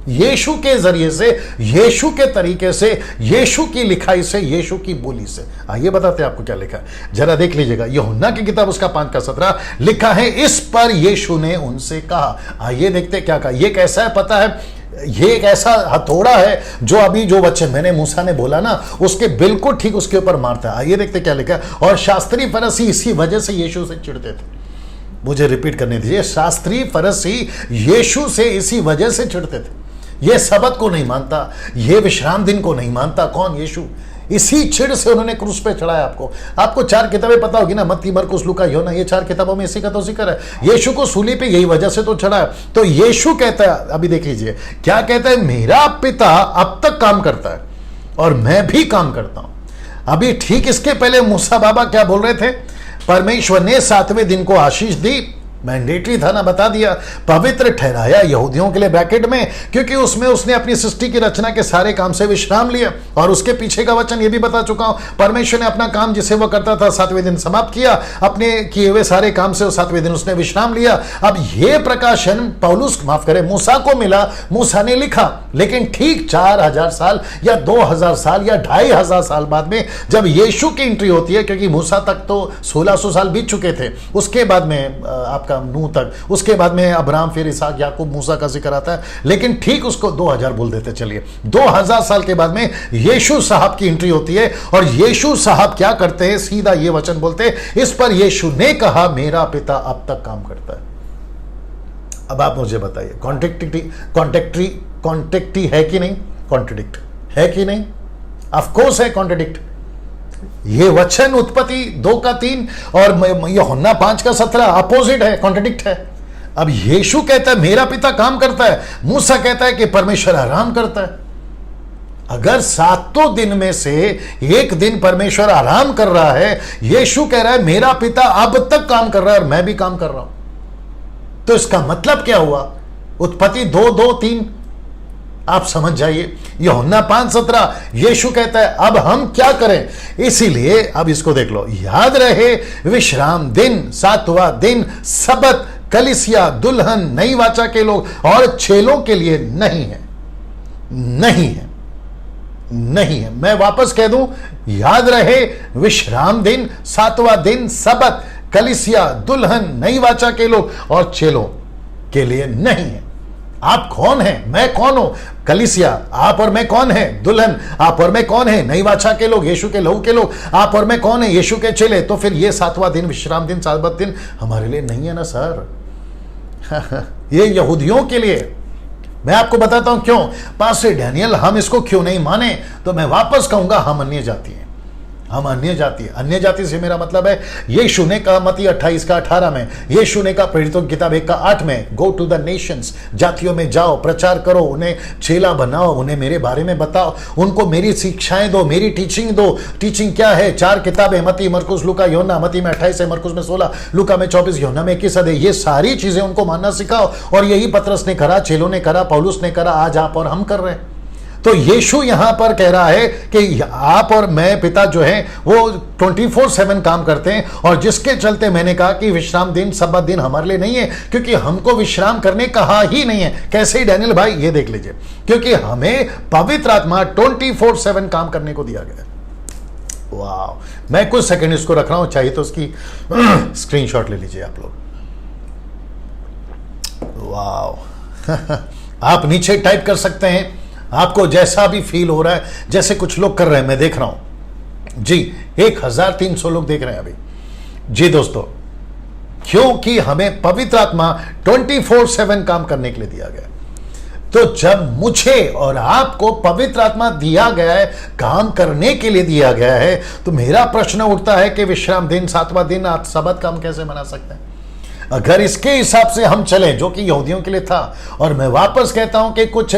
यीशु के जरिए से, यीशु के तरीके से, यीशु की लिखाई से, यीशु की बोली से। आइए बताते हैं आपको क्या लिखा है, जरा देख लीजिएगा। यूहन्ना की किताब उसका 5 का 17 लिखा है, इस पर यीशु ने उनसे कहा। आइए देखते क्या कहा। यह कैसा है पता है? ये एक ऐसा हथौड़ा है जो अभी जो वचन मैंने मूसा ने बोला ना, उसके बिल्कुल ठीक उसके ऊपर मारता है। आइए देखते क्या लिखा है। और शास्त्री फरीसी इसी वजह से यीशु से चिढ़ते थे। मुझे रिपीट करने दीजिए। शास्त्री फरीसी यीशु से इसी वजह से चिढ़ते थे। ये सबत को नहीं मानता, ये विश्राम दिन को नहीं मानता। कौन? यीशु। इसी चिढ़ से उन्होंने क्रूस पे चढ़ाया। आपको 4 किताबें पता होगी ना, मत्ती, मरकुस, लूका, यूहन्ना, ये 4 किताबों में इसी का तो जिक्र है। यीशु को सूली पे यही वजह से तो चढ़ाया। तो यीशु कहता है, अभी देख लीजिए क्या कहता है, मेरा पिता अब तक काम करता है और मैं भी काम करता हूं। अभी ठीक इसके पहले मूसा बाबा क्या बोल रहे थे? परमेश्वर ने 7वें दिन को आशीष दी, मैंडेटरी था ना, बता दिया, पवित्र ठहराया यहूदियों के लिए, ब्रैकेट में, क्योंकि उसमें उसने अपनी सृष्टि की रचना के सारे काम से विश्राम लिया। और उसके पीछे का वचन ये भी बता चुका हूं, परमेश्वर ने अपना काम जिसे वो करता था 7वें दिन समाप्त किया, अपने किए हुए सारे काम से 7वें दिन उसने विश्राम लिया। अब ये प्रकाशन पौलुस, माफ करें, मूसा को मिला, मूसा ने लिखा, लेकिन ठीक 4000 साल या 2000 साल या 2500 साल बाद में जब यीशु की एंट्री होती है, क्योंकि मूसा तक तो 1600 साल बीत चुके थे, उसके बाद में आपका नूह तक, उसके बाद में अब्राहम, फिर इसहाक, याकूब, मूसा का जिक्र आता है, लेकिन ठीक उसको 2000 बोल देते चलिए। 2000 साल के बाद में यीशु साहब की एंट्री होती है, और यीशु साहब क्या करते हैं? सीधा ये वचन बोलते हैं, इस पर यीशु ने कहा, मेरा पिता अब तक काम करता है। अब आप मुझे बताइए, कॉन्ट्रैक्टी है कि नहीं? कॉन्ट्रडिक्ट है कि नहीं? ऑफ कोर्स है कॉन्ट्रडिक्ट। ये वचन उत्पत्ति 2 का 3 और यूहन्ना 5 का 17 अपोजिट है, कॉन्ट्रडिक्ट है। अब यीशु कहता है मेरा पिता काम करता है, मूसा कहता है कि परमेश्वर आराम करता है। अगर 7 दिन में से एक दिन परमेश्वर आराम कर रहा है, यीशु कह रहा है मेरा पिता अब तक काम कर रहा है और मैं भी काम कर रहा हूं, तो इसका मतलब क्या हुआ? उत्पत्ति 2:2-3 आप समझ जाइए। यूहन्ना 5:17 यीशु कहता है अब हम क्या करें? इसीलिए अब इसको देख लो, याद रहे विश्राम दिन, 7वां दिन, सबत, कलीसिया, दुल्हन, नई वाचा के लोग और चेलों के लिए नहीं है, नहीं है, नहीं है। मैं वापस कह दूं, याद रहे विश्राम दिन, 7वां दिन, सबत, कलीसिया, दुल्हन, नई वाचा के लोग और चेलों के लिए नहीं है। आप कौन हैं? मैं कौन हूं? कलीसिया। आप और मैं कौन है? दुल्हन। आप और मैं कौन है? नई वाचा के लोग, यीशु के लहू के लोग। आप और मैं कौन है? यीशु के चेले। तो फिर ये 7वां दिन, विश्राम दिन, सबत दिन हमारे लिए नहीं है ना सर। ये यहूदियों के लिए। मैं आपको बताता हूं क्यों। पास्टर डैनियल, हम इसको क्यों नहीं माने? तो मैं वापस कहूंगा, हम अन्य जाति हैं, हम अन्य जाति है। अन्य जाति से मेरा मतलब है, यीशु ने कहा मत्ती 28 का 18 में, यीशु ने कहा प्रेरितों की किताब 1 का 8 में, गो टू द नेशंस, जातियों में जाओ, प्रचार करो, उन्हें चेला बनाओ, उन्हें मेरे बारे में बताओ, उनको मेरी शिक्षाएं दो, मेरी टीचिंग दो। टीचिंग क्या है? 4 किताबें, मत्ती, मरकुस, लूका, यूहन्ना। मत्ती में 28 है, मरकुस में 16, लूका में 24, यूहन्ना में 21 है। ये सारी चीजें उनको मानना सिखाओ। और यही पतरस ने करा, चेलों ने करा, पौलुस ने करा, आज आप और हम कर रहे हैं। तो यीशु यहां पर कह रहा है कि आप और मैं पिता जो है वो 24/7 काम करते हैं, और जिसके चलते मैंने कहा कि विश्राम दिन सब्बात दिन हमारे लिए नहीं है, क्योंकि हमको विश्राम करने कहा ही नहीं है। कैसे ही डैनियल भाई, ये देख लीजिए, क्योंकि हमें पवित्र आत्मा 24/7 काम करने को दिया गया। वाह, मैं कुछ सेकंड इसको रख रहा हूं, चाहिए तो उसकी स्क्रीनशॉट ले लीजिए आप लोग। वाह आप नीचे टाइप कर सकते हैं, आपको जैसा भी फील हो रहा है, जैसे कुछ लोग कर रहे हैं, मैं देख रहा हूं जी 1300 लोग देख रहे हैं अभी जी दोस्तों, क्योंकि हमें पवित्र आत्मा 24/7 काम करने के लिए दिया गया। तो जब मुझे और आपको पवित्र आत्मा दिया गया है, काम करने के लिए दिया गया है, तो मेरा प्रश्न उठता है कि विश्राम दिन 7वां दिन आप सब्बात काम कैसे मना सकते हैं? अगर इसके हिसाब से हम चले, जो कि यहूदियों के लिए था, और मैं वापस कहता हूं कि कुछ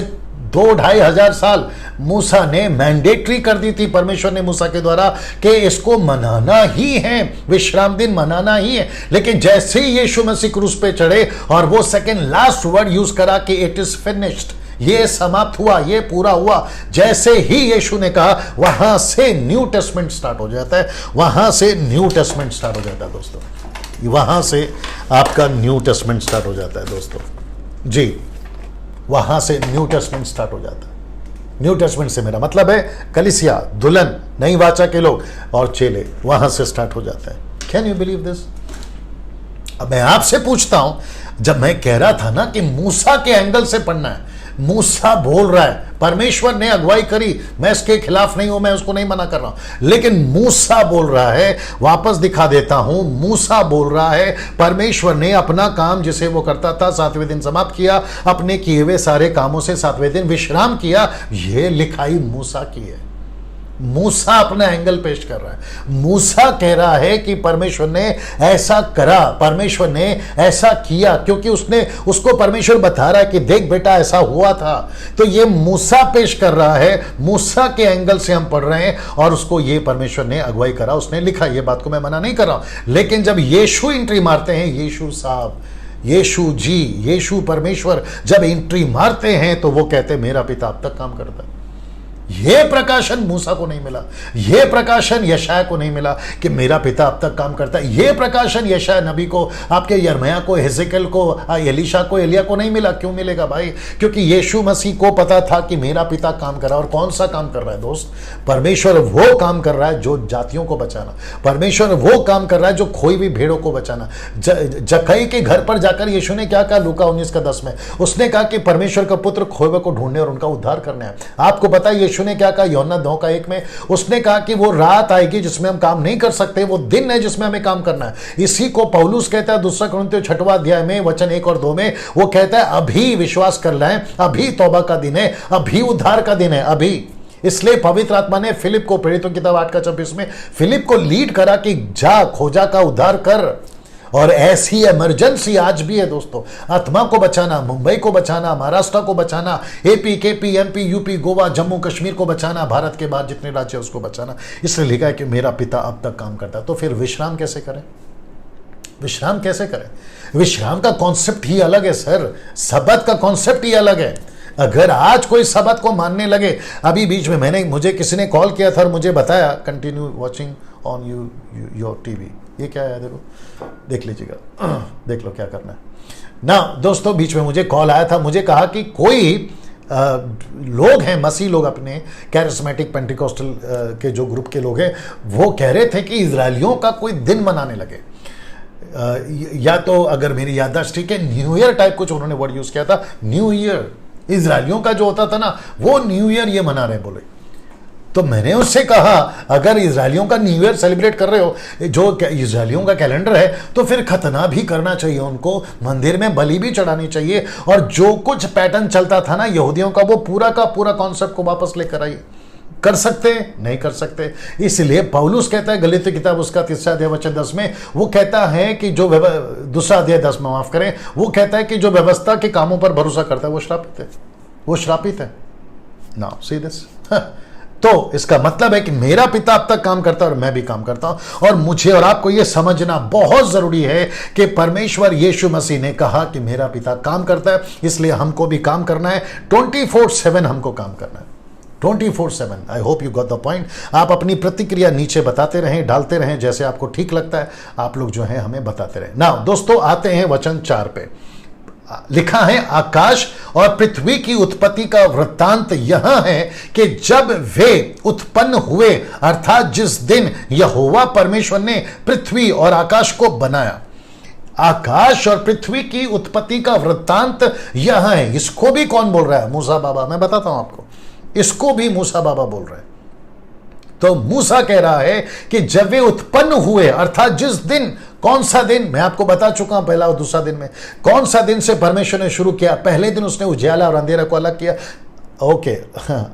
2-2.5 हजार साल मूसा ने मैंडेटरी कर दी थी, परमेश्वर ने मूसा के द्वारा, कि इसको मनाना ही है, विश्राम दिन मनाना ही है। लेकिन जैसे ही यीशु मसीह क्रूस पे चढ़े और वो सेकंड लास्ट वर्ड यूज करा कि इट इज फिनिश्ड, ये समाप्त हुआ, ये पूरा हुआ, जैसे ही यीशु ने कहा, वहां से न्यू टेस्टमेंट स्टार्ट हो जाता है, वहां से न्यू टेस्टमेंट स्टार्ट हो जाता है दोस्तों, वहां से आपका न्यू टेस्टमेंट स्टार्ट हो जाता है दोस्तों जी, वहां से न्यू टेस्टमेंट स्टार्ट हो जाता है। न्यू टेस्टमेंट से मेरा मतलब है कलीसिया, दुल्हन, नई वाचा के लोग और चेले, वहां से स्टार्ट हो जाता है। Can you believe this? अब मैं आपसे पूछता हूं, जब मैं कह रहा था ना कि मूसा के एंगल से पढ़ना है, मूसा बोल रहा है, परमेश्वर ने अगुवाई करी, मैं इसके खिलाफ नहीं हूं, मैं उसको नहीं मना कर रहा हूं, लेकिन मूसा बोल रहा है, वापस दिखा देता हूं, मूसा बोल रहा है, परमेश्वर ने अपना काम जिसे वो करता था 7वें दिन समाप्त किया, अपने किए हुए सारे कामों से 7वें दिन विश्राम किया। ये लिखाई मूसा की है। मूसा अपना एंगल पेश कर रहा है। मूसा कह रहा है कि परमेश्वर ने ऐसा करा, परमेश्वर ने ऐसा किया, क्योंकि उसको परमेश्वर बता रहा है कि देख बेटा ऐसा हुआ था। तो ये मूसा पेश कर रहा है, मूसा के एंगल से हम पढ़ रहे हैं, और उसको ये परमेश्वर ने अगुवाई करा, उसने लिखा। ये बात को मैं मना नहीं कर रहा हूं, लेकिन जब यीशु एंट्री मारते हैं, यीशु साहब, यीशु जी, यीशु परमेश्वर जब एंट्री मारते हैं, तो वो कहते हैं मेरा पिता अब तक काम करता है। यह प्रकाशन मूसा को नहीं मिला, यह प्रकाशन यशाया को नहीं मिला कि मेरा पिता अब तक काम करता है। यह प्रकाशन यशाया नबी को, आपके यिर्मयाह को, हेजेकियल को, एलीशा को, एलिया को नहीं मिला। क्यों मिलेगा भाई? क्योंकि यीशु मसीह को पता था कि मेरा पिता काम कर रहा है। और कौन सा काम कर रहा है दोस्त? परमेश्वर वो काम कर रहा है जो जातियों को बचाना, परमेश्वर वो काम कर रहा है जो खोई हुई भेड़ों को बचाना। जक्कई के घर पर जाकर यीशु ने क्या कहा? लूका 19:10 में उसने कहा कि परमेश्वर का पुत्र खोए हुए को ढूंढने और उनका उद्धार करना है। आपको पता है यीशु ने क्या कहा? यूहन्ना 2:1 में उसने कहा कि वो रात आएगी जिसमें हम काम नहीं कर सकते, वो दिन है जिसमें हमें काम करना है। इसी को पौलुस कहता है 2 कुरिन्थियों 6वां अध्याय में वचन 1 और 2 में, वो कहता है अभी विश्वास कर लें, अभी तौबा का दिन है, अभी उद्धार का दिन है, अभी। इसलिए पवित्र आत्मा ने फिलिप को, प्रेरितों की किताब 8:26 में फिलिप को लीड करा कि जा खोजा का उद्धार कर। और ऐसी इमरजेंसी आज भी है दोस्तों, आत्मा को बचाना, मुंबई को बचाना, महाराष्ट्र को बचाना, AP, KP, MP, UP, Goa, Jammu Kashmir को बचाना, भारत के बाद जितने राज्य है उसको बचाना। इसलिए लिखा है कि मेरा पिता अब तक काम करता है। तो फिर विश्राम कैसे करें? विश्राम कैसे करें? विश्राम का कॉन्सेप्ट ही अलग है सर, सब्बात का कॉन्सेप्ट ही अलग है। अगर आज कोई सब्बात को मानने लगे, अभी बीच में मुझे किसी ने कॉल किया था और मुझे बताया continue watching on your TV, ये क्या है? देखो, देख लीजिएगा, देख लो क्या करना है ना दोस्तों। बीच में मुझे कॉल आया था, मुझे कहा कि कोई लोग हैं, मसीह लोग, अपने कैरिस्मेटिक पेंटिकोस्टल के जो ग्रुप के लोग हैं, वो कह रहे थे कि इजरायलियों का कोई दिन मनाने लगे, या तो अगर मेरी याददाश्त ठीक है, न्यू ईयर टाइप कुछ उन्होंने वर्ड यूज किया था। न्यू ईयर इजरायलियों का जो होता था ना, वो न्यू ईयर ये मना रहे बोले। तो मैंने उससे कहा अगर इजरायलियों का न्यू ईयर सेलिब्रेट कर रहे हो, जो इजरायलियों का कैलेंडर है, तो फिर खतना भी करना चाहिए, उनको मंदिर में बलि भी चढ़ानी चाहिए, और जो कुछ पैटर्न चलता था ना यहूदियों का, वो पूरा का पूरा कॉन्सेप्ट को वापस लेकर आइए। कर सकते? नहीं कर सकते। इसलिए पौलुस कहता है गलातियों की किताब उसका 3 अध्याय वचन 10 में, वो कहता है कि जो 2 अध्याय 10 में, माफ करें, वो कहता है कि जो व्यवस्था के कामों पर भरोसा करता है वो श्रापित है, वो श्रापित है। Now see this. तो इसका मतलब है कि मेरा पिता अब तक काम करता है और मैं भी काम करता हूं। और मुझे और आपको यह समझना बहुत जरूरी है कि परमेश्वर यीशु मसीह ने कहा कि मेरा पिता काम करता है, इसलिए हमको भी काम करना है। 24/7 हमको काम करना है। 24/7। I hope you got the point. आप अपनी प्रतिक्रिया नीचे बताते रहें, डालते रहें, जैसे आपको ठीक लगता है आप लोग जो है हमें बताते रहें। नाउ दोस्तों आते हैं वचन 4 पे। लिखा है आकाश और पृथ्वी की उत्पत्ति का वृत्तांत यह है कि जब वे उत्पन्न हुए, अर्थात जिस दिन यहोवा परमेश्वर ने पृथ्वी और आकाश को बनाया। आकाश और पृथ्वी की उत्पत्ति का वृत्तांत यह है। इसको भी कौन बोल रहा है? मूसा बाबा। मैं बताता हूं आपको, इसको भी मूसा बाबा बोल रहे हैं। तो मूसा कह रहा है कि जब वे उत्पन्न हुए, अर्थात जिस दिन, कौन सा दिन? मैं आपको बता चुका हूं पहला और दूसरा दिन में। कौन सा दिन से परमेश्वर ने शुरू किया? पहले दिन उसने उजाला और अंधेरा को अलग किया। ओके,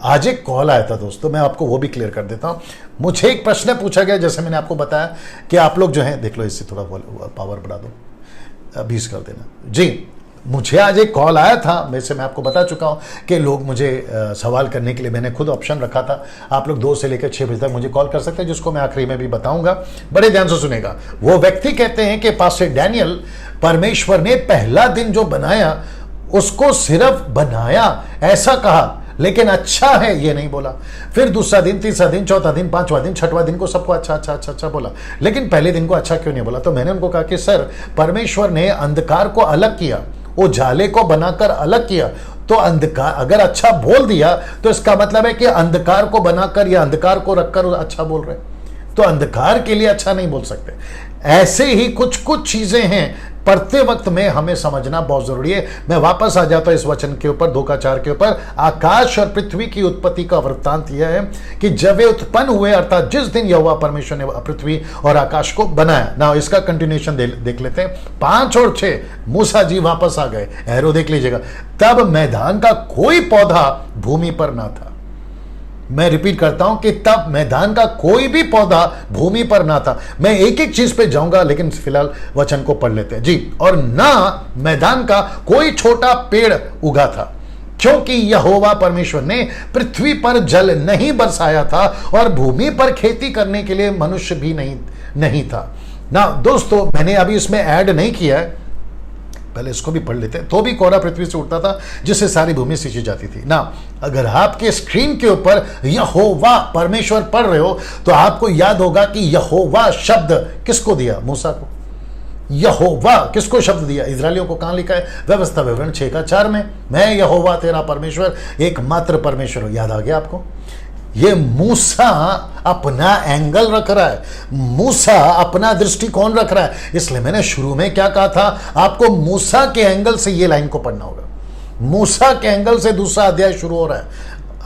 आज एक कॉल आया था दोस्तों, मैं आपको वो भी क्लियर कर देता हूं। मुझे एक प्रश्न पूछा गया, जैसे मैंने आपको बताया कि आप लोग जो है, देख लो इससे थोड़ा पावर बढ़ा दो, 20 कर देना जी। मुझे आज एक कॉल आया था, वैसे मैं आपको बता चुका हूं कि लोग मुझे सवाल करने के लिए मैंने खुद ऑप्शन रखा था। आप लोग 2 से लेकर 6 बजे तक मुझे कॉल कर सकते हैं, जिसको मैं आखिरी में भी बताऊंगा। बड़े ध्यान से सुनेगा। वो व्यक्ति कहते हैं कि पास्टर डैनियल, परमेश्वर ने पहला दिन जो बनाया उसको सिर्फ बनाया ऐसा कहा, लेकिन अच्छा है ये नहीं बोला। फिर दूसरा दिन, तीसरा दिन, चौथा दिन, पांचवा दिन, छठवां दिन को सबको अच्छा अच्छा अच्छा अच्छा बोला, लेकिन पहले दिन को अच्छा क्यों नहीं बोला? तो मैंने उनको कहा कि सर, परमेश्वर ने अंधकार को अलग किया, उजाले को बनाकर अलग किया। तो अंधकार अगर अच्छा बोल दिया तो इसका मतलब है कि अंधकार को बनाकर या अंधकार को रखकर अच्छा बोल रहे, तो अंधकार के लिए अच्छा नहीं बोल सकते। ऐसे ही कुछ कुछ चीजें हैं, पढ़ते वक्त में हमें समझना बहुत जरूरी है। मैं वापस आ जाता हूं इस वचन के ऊपर, 2 का 4 के ऊपर। आकाश और पृथ्वी की उत्पत्ति का वृत्तांत यह है कि जब वे उत्पन्न हुए, अर्थात जिस दिन यहोवा परमेश्वर ने पृथ्वी और आकाश को बनाया। ना इसका कंटिन्यूएशन देख लेते हैं। 5 और 6, मूसा जी वापस आ गए, एरो देख लीजिएगा। तब मैदान का कोई पौधा भूमि पर ना था। मैं रिपीट करता हूं कि तब मैदान का कोई भी पौधा भूमि पर ना था। मैं एक एक चीज पे जाऊंगा, लेकिन फिलहाल वचन को पढ़ लेते हैं जी। और ना मैदान का कोई छोटा पेड़ उगा था, क्योंकि यहोवा परमेश्वर ने पृथ्वी पर जल नहीं बरसाया था और भूमि पर खेती करने के लिए मनुष्य भी नहीं था। ना दोस्तों, मैंने अभी इसमें ऐड नहीं किया है, पहले इसको भी पढ़ लेते हैं। तो भी कोहरा पृथ्वी से उठता था, जिससे सारी भूमि सींची जाती थी। ना अगर आपके स्क्रीन के ऊपर यहोवा परमेश्वर पढ़ रहे हो, तो आपको याद होगा कि यहोवा शब्द किसको दिया? मूसा को। यहोवा किसको शब्द दिया? इजरायलियों को। कहां लिखा है? व्यवस्था विवरण 6 का 4 में। मैं यहोवा तेरा परमेश्वर, एकमात्र परमेश्वर। याद आ गया आपको? ये मूसा अपना एंगल रख रहा है, मूसा अपना दृष्टिकोण रख रहा है। इसलिए मैंने शुरू में क्या कहा था, आपको मूसा के एंगल से ये लाइन को पढ़ना होगा। मूसा के एंगल से दूसरा अध्याय शुरू हो रहा है।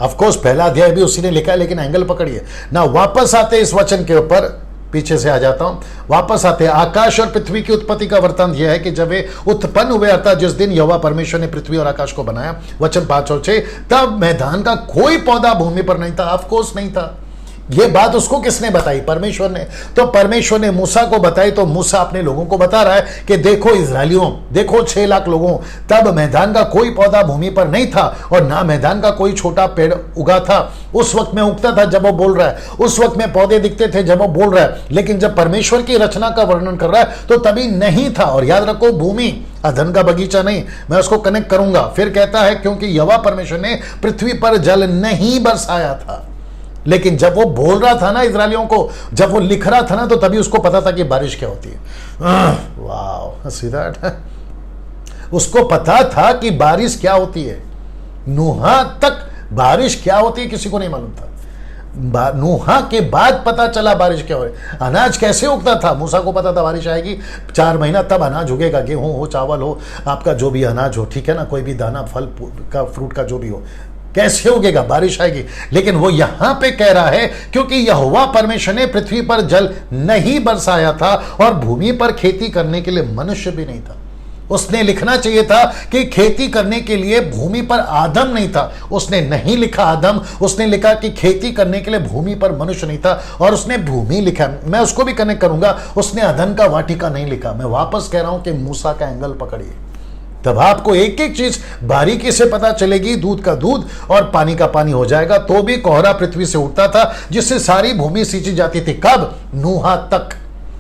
ऑफ कोर्स पहला अध्याय भी उसी ने लिखा है, लेकिन एंगल पकड़िए ना। वापस आते इस वचन के ऊपर, पीछे से आ जाता हूं, वापस आते हैं। आकाश और पृथ्वी की उत्पत्ति का वृत्तांत यह है कि जब वे उत्पन्न हुए, अर्थात जिस दिन यहोवा परमेश्वर ने पृथ्वी और आकाश को बनाया। वचन 5 और 6, तब मैदान का कोई पौधा भूमि पर नहीं था। ऑफ कोर्स नहीं था। ये बात उसको किसने बताई? परमेश्वर ने। तो परमेश्वर ने मूसा को बताई, तो मूसा अपने लोगों को बता रहा है कि देखो इजरायलियों, देखो 6 लाख लोगों, तब मैदान का कोई पौधा भूमि पर नहीं था और ना मैदान का कोई छोटा पेड़ उगा था। उस वक्त में उगता था जब वो बोल रहा है, उस वक्त में पौधे दिखते थे जब वो बोल रहा है, लेकिन जब परमेश्वर की रचना का वर्णन कर रहा है तो तभी नहीं था। और याद रखो, भूमि अधन का बगीचा नहीं। मैं उसको कनेक्ट करूंगा। फिर कहता है क्योंकि यहोवा परमेश्वर ने पृथ्वी पर जल नहीं बरसाया था। लेकिन जब वो बोल रहा था ना इजरायलियों को, जब वो लिख रहा था ना, तो तभी उसको पता था कि बारिश क्या होती है। वाह, सी दैट। उसको पता था कि बारिश क्या होती है। नूहा तक बारिश क्या होती है किसी को नहीं मालूम था। नूहा के बाद पता चला बारिश क्या हो। अनाज कैसे उगता था, मूसा को पता था बारिश आएगी, 4 महीना तब अनाज उगेगा। गेहूं हो, चावल हो, आपका जो भी अनाज हो, ठीक है ना, कोई भी दाना, फल का, फ्रूट का जो भी हो, कैसे उगेगा? बारिश आएगी। लेकिन वो यहां पे कह रहा है क्योंकि यहोवा परमेश्वर ने पृथ्वी पर जल नहीं बरसाया था और भूमि पर खेती करने के लिए मनुष्य भी नहीं था। उसने लिखना चाहिए था कि खेती करने के लिए भूमि पर आदम नहीं था। उसने नहीं लिखा आदम, उसने लिखा कि खेती करने के लिए भूमि पर मनुष्य नहीं था, और उसने भूमि लिखा। मैं उसको भी कनेक्ट करूंगा। उसने अदन का वाटिका नहीं लिखा। मैं वापस कह रहा हूं कि मूसा का एंगल पकड़िए, तब आपको एक एक चीज बारीकी से पता चलेगी। दूध का दूध और पानी का पानी हो जाएगा। तो भी कोहरा पृथ्वी से उठता था, जिससे सारी भूमि सींची जाती थी। कब? नूहा तक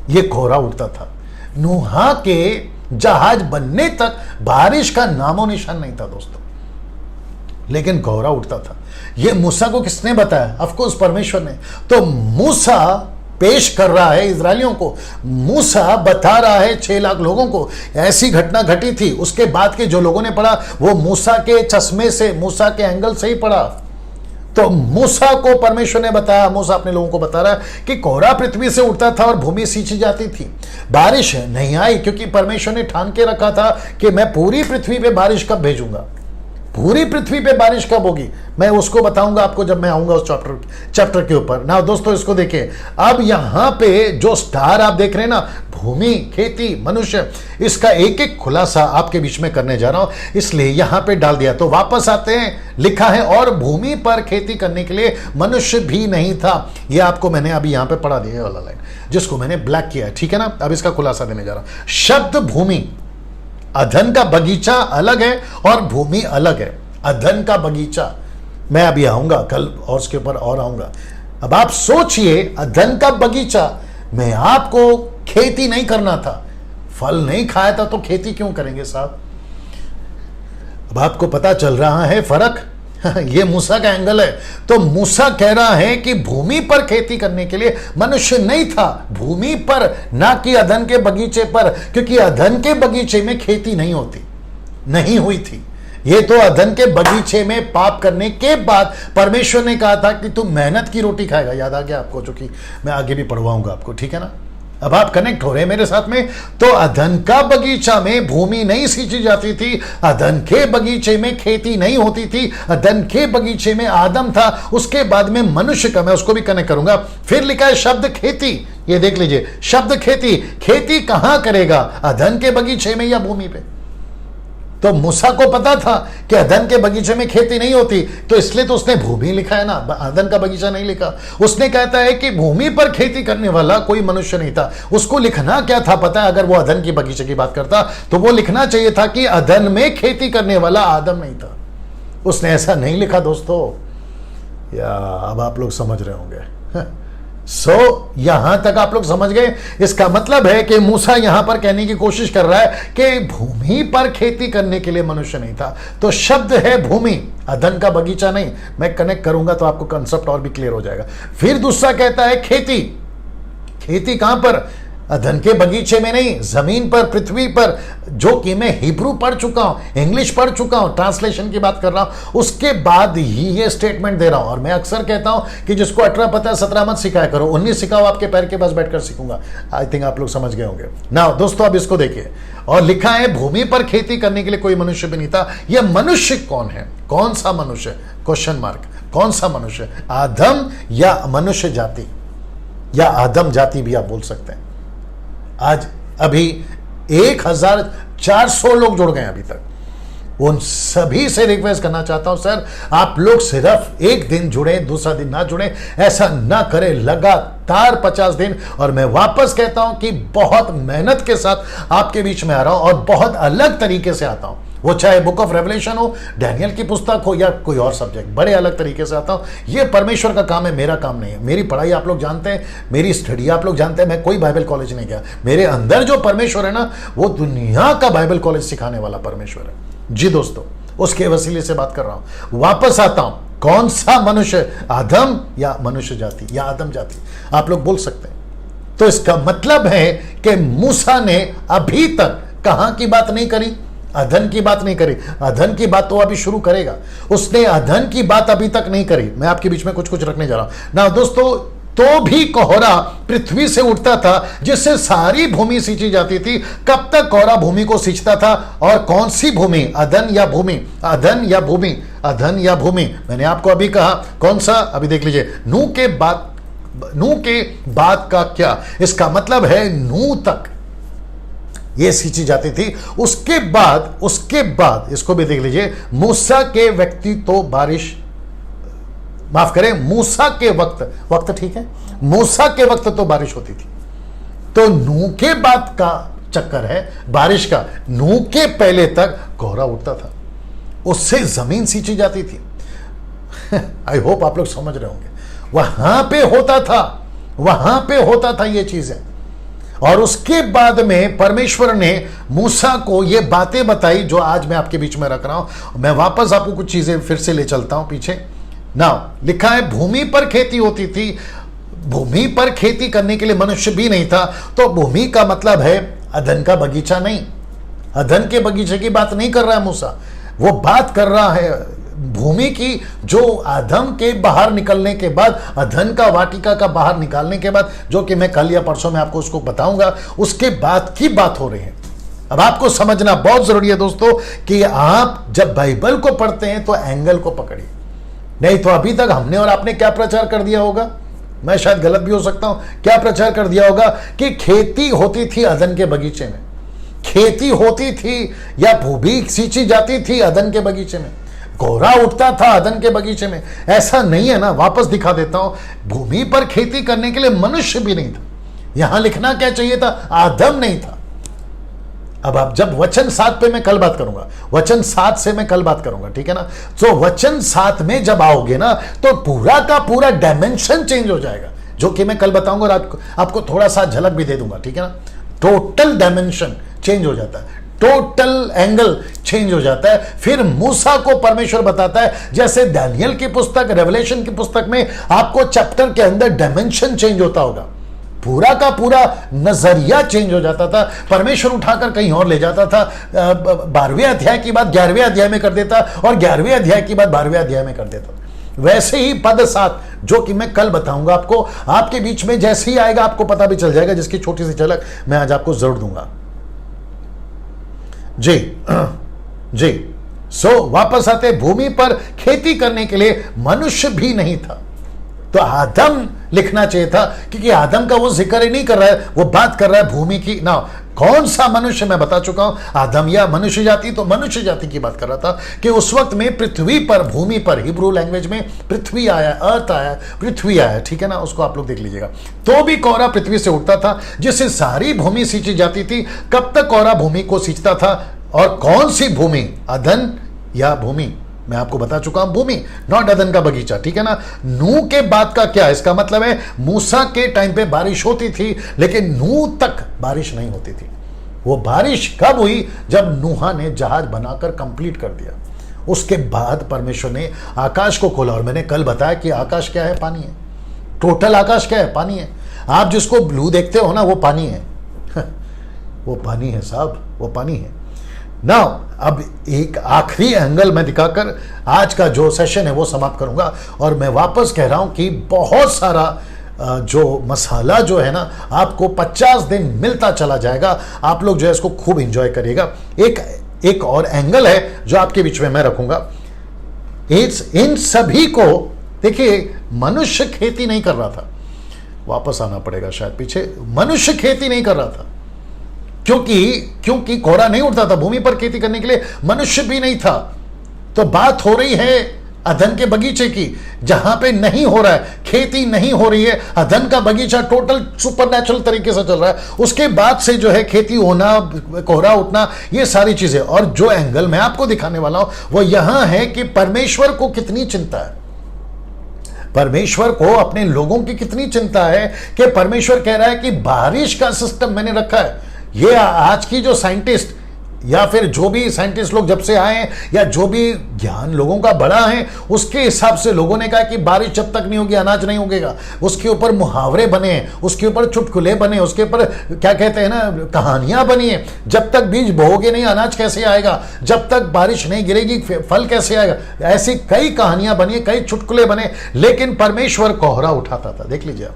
ये कोहरा उठता था। नूहा के जहाज बनने तक बारिश का नामो निशान नहीं था दोस्तों, लेकिन कोहरा उठता था। ये मूसा को किसने बताया? ऑफ कोर्स परमेश्वर ने। तो मूसा पेश कर रहा है इजरायलियों को, मूसा बता रहा है 6 लाख लोगों को ऐसी घटना घटी थी। उसके बाद के जो लोगों ने पढ़ा वो मूसा के चश्मे से, मूसा के एंगल से ही पढ़ा। तो मूसा को परमेश्वर ने बताया, मूसा अपने लोगों को बता रहा है कि कोहरा पृथ्वी से उठता था और भूमि सींची जाती थी। बारिश नहीं आई क्योंकि परमेश्वर ने ठान के रखा था कि मैं पूरी पृथ्वी पे बारिश कब भेजूंगा, पूरी पृथ्वी पे बारिश कब होगी, मैं उसको बताऊंगा आपको जब मैं आऊंगा उस चैप्टर के ऊपर ना। दोस्तों इसको देखिए, अब यहां पे जो स्टार आप देख रहे हैं ना, भूमि, खेती, मनुष्य, इसका एक एक खुलासा आपके बीच में करने जा रहा हूं, इसलिए यहां पे डाल दिया। तो वापस आते हैं, लिखा है और भूमि पर खेती करने के लिए मनुष्य भी नहीं था। यह आपको मैंने अभी यहां पे पढ़ा दिया वाला लाइन, जिसको मैंने ब्लैक किया है, ठीक है ना। अब इसका खुलासा देने जा रहा हूं। शब्द भूमि, अधन का बगीचा अलग है और भूमि अलग है। अधन का बगीचा, मैं अभी आऊंगा कल और उसके ऊपर और आऊंगा। अब आप सोचिए, अधन का बगीचा में आपको खेती नहीं करना था, फल नहीं खाया था, तो खेती क्यों करेंगे साहब? अब आपको पता चल रहा है फर्क। ये मूसा का एंगल है। तो मूसा कह रहा है कि भूमि पर खेती करने के लिए मनुष्य नहीं था, भूमि पर, ना कि अधन के बगीचे पर, क्योंकि अधन के बगीचे में खेती नहीं होती, नहीं हुई थी। ये तो अधन के बगीचे में पाप करने के बाद परमेश्वर ने कहा था कि तू मेहनत की रोटी खाएगा। याद आ गया आपको, जो कि मैं आगे भी पढ़वाऊंगा आपको, ठीक है ना। अब आप कनेक्ट हो रहे हैं मेरे साथ में। तो अधन का बगीचा में भूमि नहीं सींची जाती थी, अधन के बगीचे में खेती नहीं होती थी, अधन के बगीचे में आदम था, उसके बाद में मनुष्य का, मैं उसको भी कनेक्ट करूंगा। फिर लिखा है शब्द खेती, ये देख लीजिए, शब्द खेती, खेती कहां करेगा, अधन के बगीचे में या भूमि पे? तो मूसा को पता था कि अदन के बगीचे में खेती नहीं होती, तो इसलिए तो उसने भूमि लिखा है ना, अदन का बगीचा नहीं लिखा। उसने कहता है कि भूमि पर खेती करने वाला कोई मनुष्य नहीं था। उसको लिखना क्या था पता है? अगर वो अदन की बगीचे की बात करता तो वो लिखना चाहिए था कि अदन में खेती करने वाला आदम नहीं था। उसने ऐसा नहीं लिखा दोस्तों, या अब आप लोग समझ रहे होंगे। यहां तक आप लोग समझ गए। इसका मतलब है कि मूसा यहां पर कहने की कोशिश कर रहा है कि भूमि पर खेती करने के लिए मनुष्य नहीं था। तो शब्द है भूमि, अदन का बगीचा नहीं। मैं कनेक्ट करूंगा तो आपको कंसेप्ट और भी क्लियर हो जाएगा। फिर दूसरा कहता है खेती, खेती कहां पर? अदन के बगीचे में नहीं, जमीन पर, पृथ्वी पर, जो कि मैं हिब्रू पढ़ चुका हूं, इंग्लिश पढ़ चुका हूं, ट्रांसलेशन की बात कर रहा हूं, उसके बाद ही ये स्टेटमेंट दे रहा हूं। और मैं अक्सर कहता हूं कि जिसको 18 पता है 17 मत सिखाया करो, 19 सिखाओ, आपके पैर के पास बैठकर सीखूंगा। आई थिंक आप लोग समझ गए होंगे ना। दोस्तों अब इसको देखिए, और लिखा है भूमि पर खेती करने के लिए कोई मनुष्य भी नहीं था। यह मनुष्य कौन है? कौन सा मनुष्य? Question mark. कौन सा मनुष्य? आदम या मनुष्य जाति, या आदम जाति भी आप बोल सकते हैं। आज अभी 1400 लोग जुड़ गए अभी तक। उन सभी से रिक्वेस्ट करना चाहता हूं, सर आप लोग सिर्फ एक दिन जुड़े, दूसरा दिन ना जुड़े, ऐसा ना करें, लगातार 50 दिन। और मैं वापस कहता हूं कि बहुत मेहनत के साथ आपके बीच में आ रहा हूं और बहुत अलग तरीके से आता हूं। वो चाहे बुक ऑफ रेवलेशन हो, डैनियल की पुस्तक हो, या कोई और सब्जेक्ट, बड़े अलग तरीके से आता हूं। ये परमेश्वर का काम है, मेरा काम नहीं है। मेरी पढ़ाई आप लोग जानते हैं, मेरी स्टडी आप लोग जानते हैं। मैं कोई बाइबल कॉलेज नहीं गया। मेरे अंदर जो परमेश्वर है ना, वो दुनिया का बाइबल कॉलेज सिखाने वाला परमेश्वर है। जी दोस्तों, उसके वसीले से बात कर रहा हूं। वापस आता हूं, कौन सा मनुष्य? आदम या मनुष्य जाति, या आदम जाति, आप लोग बोल सकते हैं। तो इसका मतलब है कि मूसा ने अभी तक कहां की बात नहीं करी? अधन की बात नहीं करी। अधन की बात तो अभी शुरू करेगा। उसने अधन की बात अभी तक नहीं करी। मैं आपके बीच में कुछ कुछ रखने जा रहा हूं ना दोस्तों। तो भी कोहरा पृथ्वी से उठता था जिससे सारी भूमि सींची जाती थी। कब तक कोहरा भूमि को सींचता था? और कौन सी भूमि? अदन या भूमि? अदन या भूमि? अदन या भूमि? मैंने आपको अभी कहा कौन सा, अभी देख लीजिए। नूह के बाद का क्या? इसका मतलब है नूह तक ये सींची जाती थी। उसके बाद इसको भी देख लीजिए। मूसा के व्यक्ति तो बारिश, माफ करें, मूसा के वक्त ठीक है, मूसा के वक्त तो बारिश होती थी। तो नूह के बाद का चक्कर है बारिश का। नूह के पहले तक कोहरा उठता था, उससे जमीन सींची जाती थी। आई होप आप लोग समझ रहे होंगे। वहां पे होता था ये चीजें। और उसके बाद में परमेश्वर ने मूसा को ये बातें बताई जो आज मैं आपके बीच में रख रहा हूं। मैं वापस आपको कुछ चीजें फिर से ले चलता हूं पीछे। ना लिखा है भूमि पर खेती होती थी, भूमि पर खेती करने के लिए मनुष्य भी नहीं था। तो भूमि का मतलब है अदन का बगीचा नहीं, अदन के बगीचे की बात नहीं कर रहा है मूसा, वो बात कर रहा है भूमि की जो आदम के बाहर निकलने के बाद, अदन का वाटिका का बाहर निकालने के बाद, जो कि मैं कल या परसों में आपको उसको बताऊंगा, उसके बाद की बात हो रही है। अब आपको समझना बहुत जरूरी है दोस्तों कि आप जब बाइबल को पढ़ते हैं तो एंगल को पकड़िए, नहीं तो अभी तक हमने और आपने क्या प्रचार कर दिया होगा, मैं शायद गलत भी हो सकता हूं, क्या प्रचार कर दिया होगा कि खेती होती थी अदन के बगीचे में, खेती होती थी या भूमि सींची जाती थी अदन के बगीचे में, कोहरा उठता था अदन के बगीचे में। ऐसा नहीं है ना, वापस दिखा देता हूं, भूमि पर खेती करने के लिए मनुष्य भी नहीं था। यहां लिखना क्या चाहिए था, आदम नहीं था। अब आप जब वचन 7 पे मैं कल बात करूंगा, वचन 7 से मैं कल बात करूंगा, ठीक है ना। तो वचन 7 में जब आओगे ना तो पूरा का पूरा डायमेंशन चेंज हो जाएगा, जो कि मैं कल बताऊंगा और आपको थोड़ा सा झलक भी दे दूंगा, ठीक है ना। टोटल डायमेंशन चेंज हो जाता है, टोटल एंगल चेंज हो जाता है। फिर मूसा को परमेश्वर बताता है, जैसे दानियल की पुस्तक, रेवलेशन की पुस्तक में आपको चैप्टर के अंदर डायमेंशन चेंज होता होगा, पूरा का पूरा नजरिया चेंज हो जाता था। परमेश्वर उठाकर कहीं और ले जाता था, 12वें अध्याय की बात 11वें अध्याय में कर देता और 11वें अध्याय की बात 12वें अध्याय में कर देता। वैसे ही पद 7 जो कि मैं कल बताऊंगा आपको, आपके बीच में जैसे ही आएगा आपको पता भी चल जाएगा, जिसकी छोटी सी झलक मैं आज आपको जरूर दूंगा। जी जी। सो वापस आते, भूमि पर खेती करने के लिए मनुष्य भी नहीं था। तो आदम लिखना चाहिए था, क्योंकि आदम का वो जिक्र ही नहीं कर रहा है, वो बात कर रहा है भूमि की। ना कौन सा मनुष्य, मैं बता चुका हूं, आदम या मनुष्य जाति, तो मनुष्य जाति की बात कर रहा था कि उस वक्त में पृथ्वी पर, भूमि पर, हिब्रू लैंग्वेज में पृथ्वी आया, अर्थ आया, पृथ्वी आया, ठीक है ना, उसको आप लोग देख लीजिएगा। तो भी कोहरा पृथ्वी से उठता था, जिससे सारी भूमि सींची जाती थी। कब तक कोहरा भूमि को सींचता था, और कौन सी भूमि, अदन या भूमि, मैं आपको बता चुका हूं, भूमि, नॉट अदन का बगीचा, ठीक है ना। नूह के बाद का क्या, इसका मतलब है मूसा के टाइम पे बारिश होती थी, लेकिन नूह तक बारिश नहीं होती थी। वो बारिश कब हुई, जब नूहा ने जहाज बनाकर कंप्लीट कर दिया। उसके बाद परमेश्वर ने आकाश को खोला, और मैंने कल बताया कि आकाश क्या है, पानी है। टोटल आकाश क्या है, पानी है। आप जिसको ब्लू देखते हो ना, वो पानी है वो पानी है साहब, वो पानी है ना। अब एक आखिरी एंगल मैं दिखाकर आज का जो सेशन है वो समाप्त करूंगा, और मैं वापस कह रहा हूं कि बहुत सारा जो मसाला जो है ना, आपको 50 दिन मिलता चला जाएगा। आप लोग जो है इसको खूब एंजॉय करिएगा। एक और एंगल है जो आपके बीच में मैं रखूंगा। इन सभी को देखिए, मनुष्य खेती नहीं कर रहा था, वापस आना पड़ेगा शायद पीछे, मनुष्य खेती नहीं कर रहा था, क्योंकि कोहरा नहीं उठता था, भूमि पर खेती करने के लिए मनुष्य भी नहीं था। तो बात हो रही है अदन के बगीचे की, जहां पे नहीं हो रहा है, खेती नहीं हो रही है। अदन का बगीचा टोटल सुपरनैचुरल तरीके से चल रहा है। उसके बाद से जो है खेती होना, कोहरा उठना, ये सारी चीजें। और जो एंगल मैं आपको दिखाने वाला हूं वो यहां है कि परमेश्वर को कितनी चिंता है, परमेश्वर को अपने लोगों की कितनी चिंता है, कि परमेश्वर कह रहा है कि बारिश का सिस्टम मैंने रखा है। ये आज की जो साइंटिस्ट या फिर जो भी साइंटिस्ट लोग जब से आए हैं, या जो भी ज्ञान लोगों का बड़ा है, उसके हिसाब से लोगों ने कहा कि बारिश जब तक नहीं होगी अनाज नहीं उगेगा। उसके ऊपर मुहावरे बने, उसके ऊपर चुटकुले बने, उसके ऊपर क्या कहते हैं ना, कहानियां बनी है। जब तक बीज बोओगे नहीं अनाज कैसे आएगा, जब तक बारिश नहीं गिरेगी फल कैसे आएगा। ऐसी कई कहानियां बनी, कई चुटकुले बने। लेकिन परमेश्वर कोहरा उठाता था, देख लीजिए,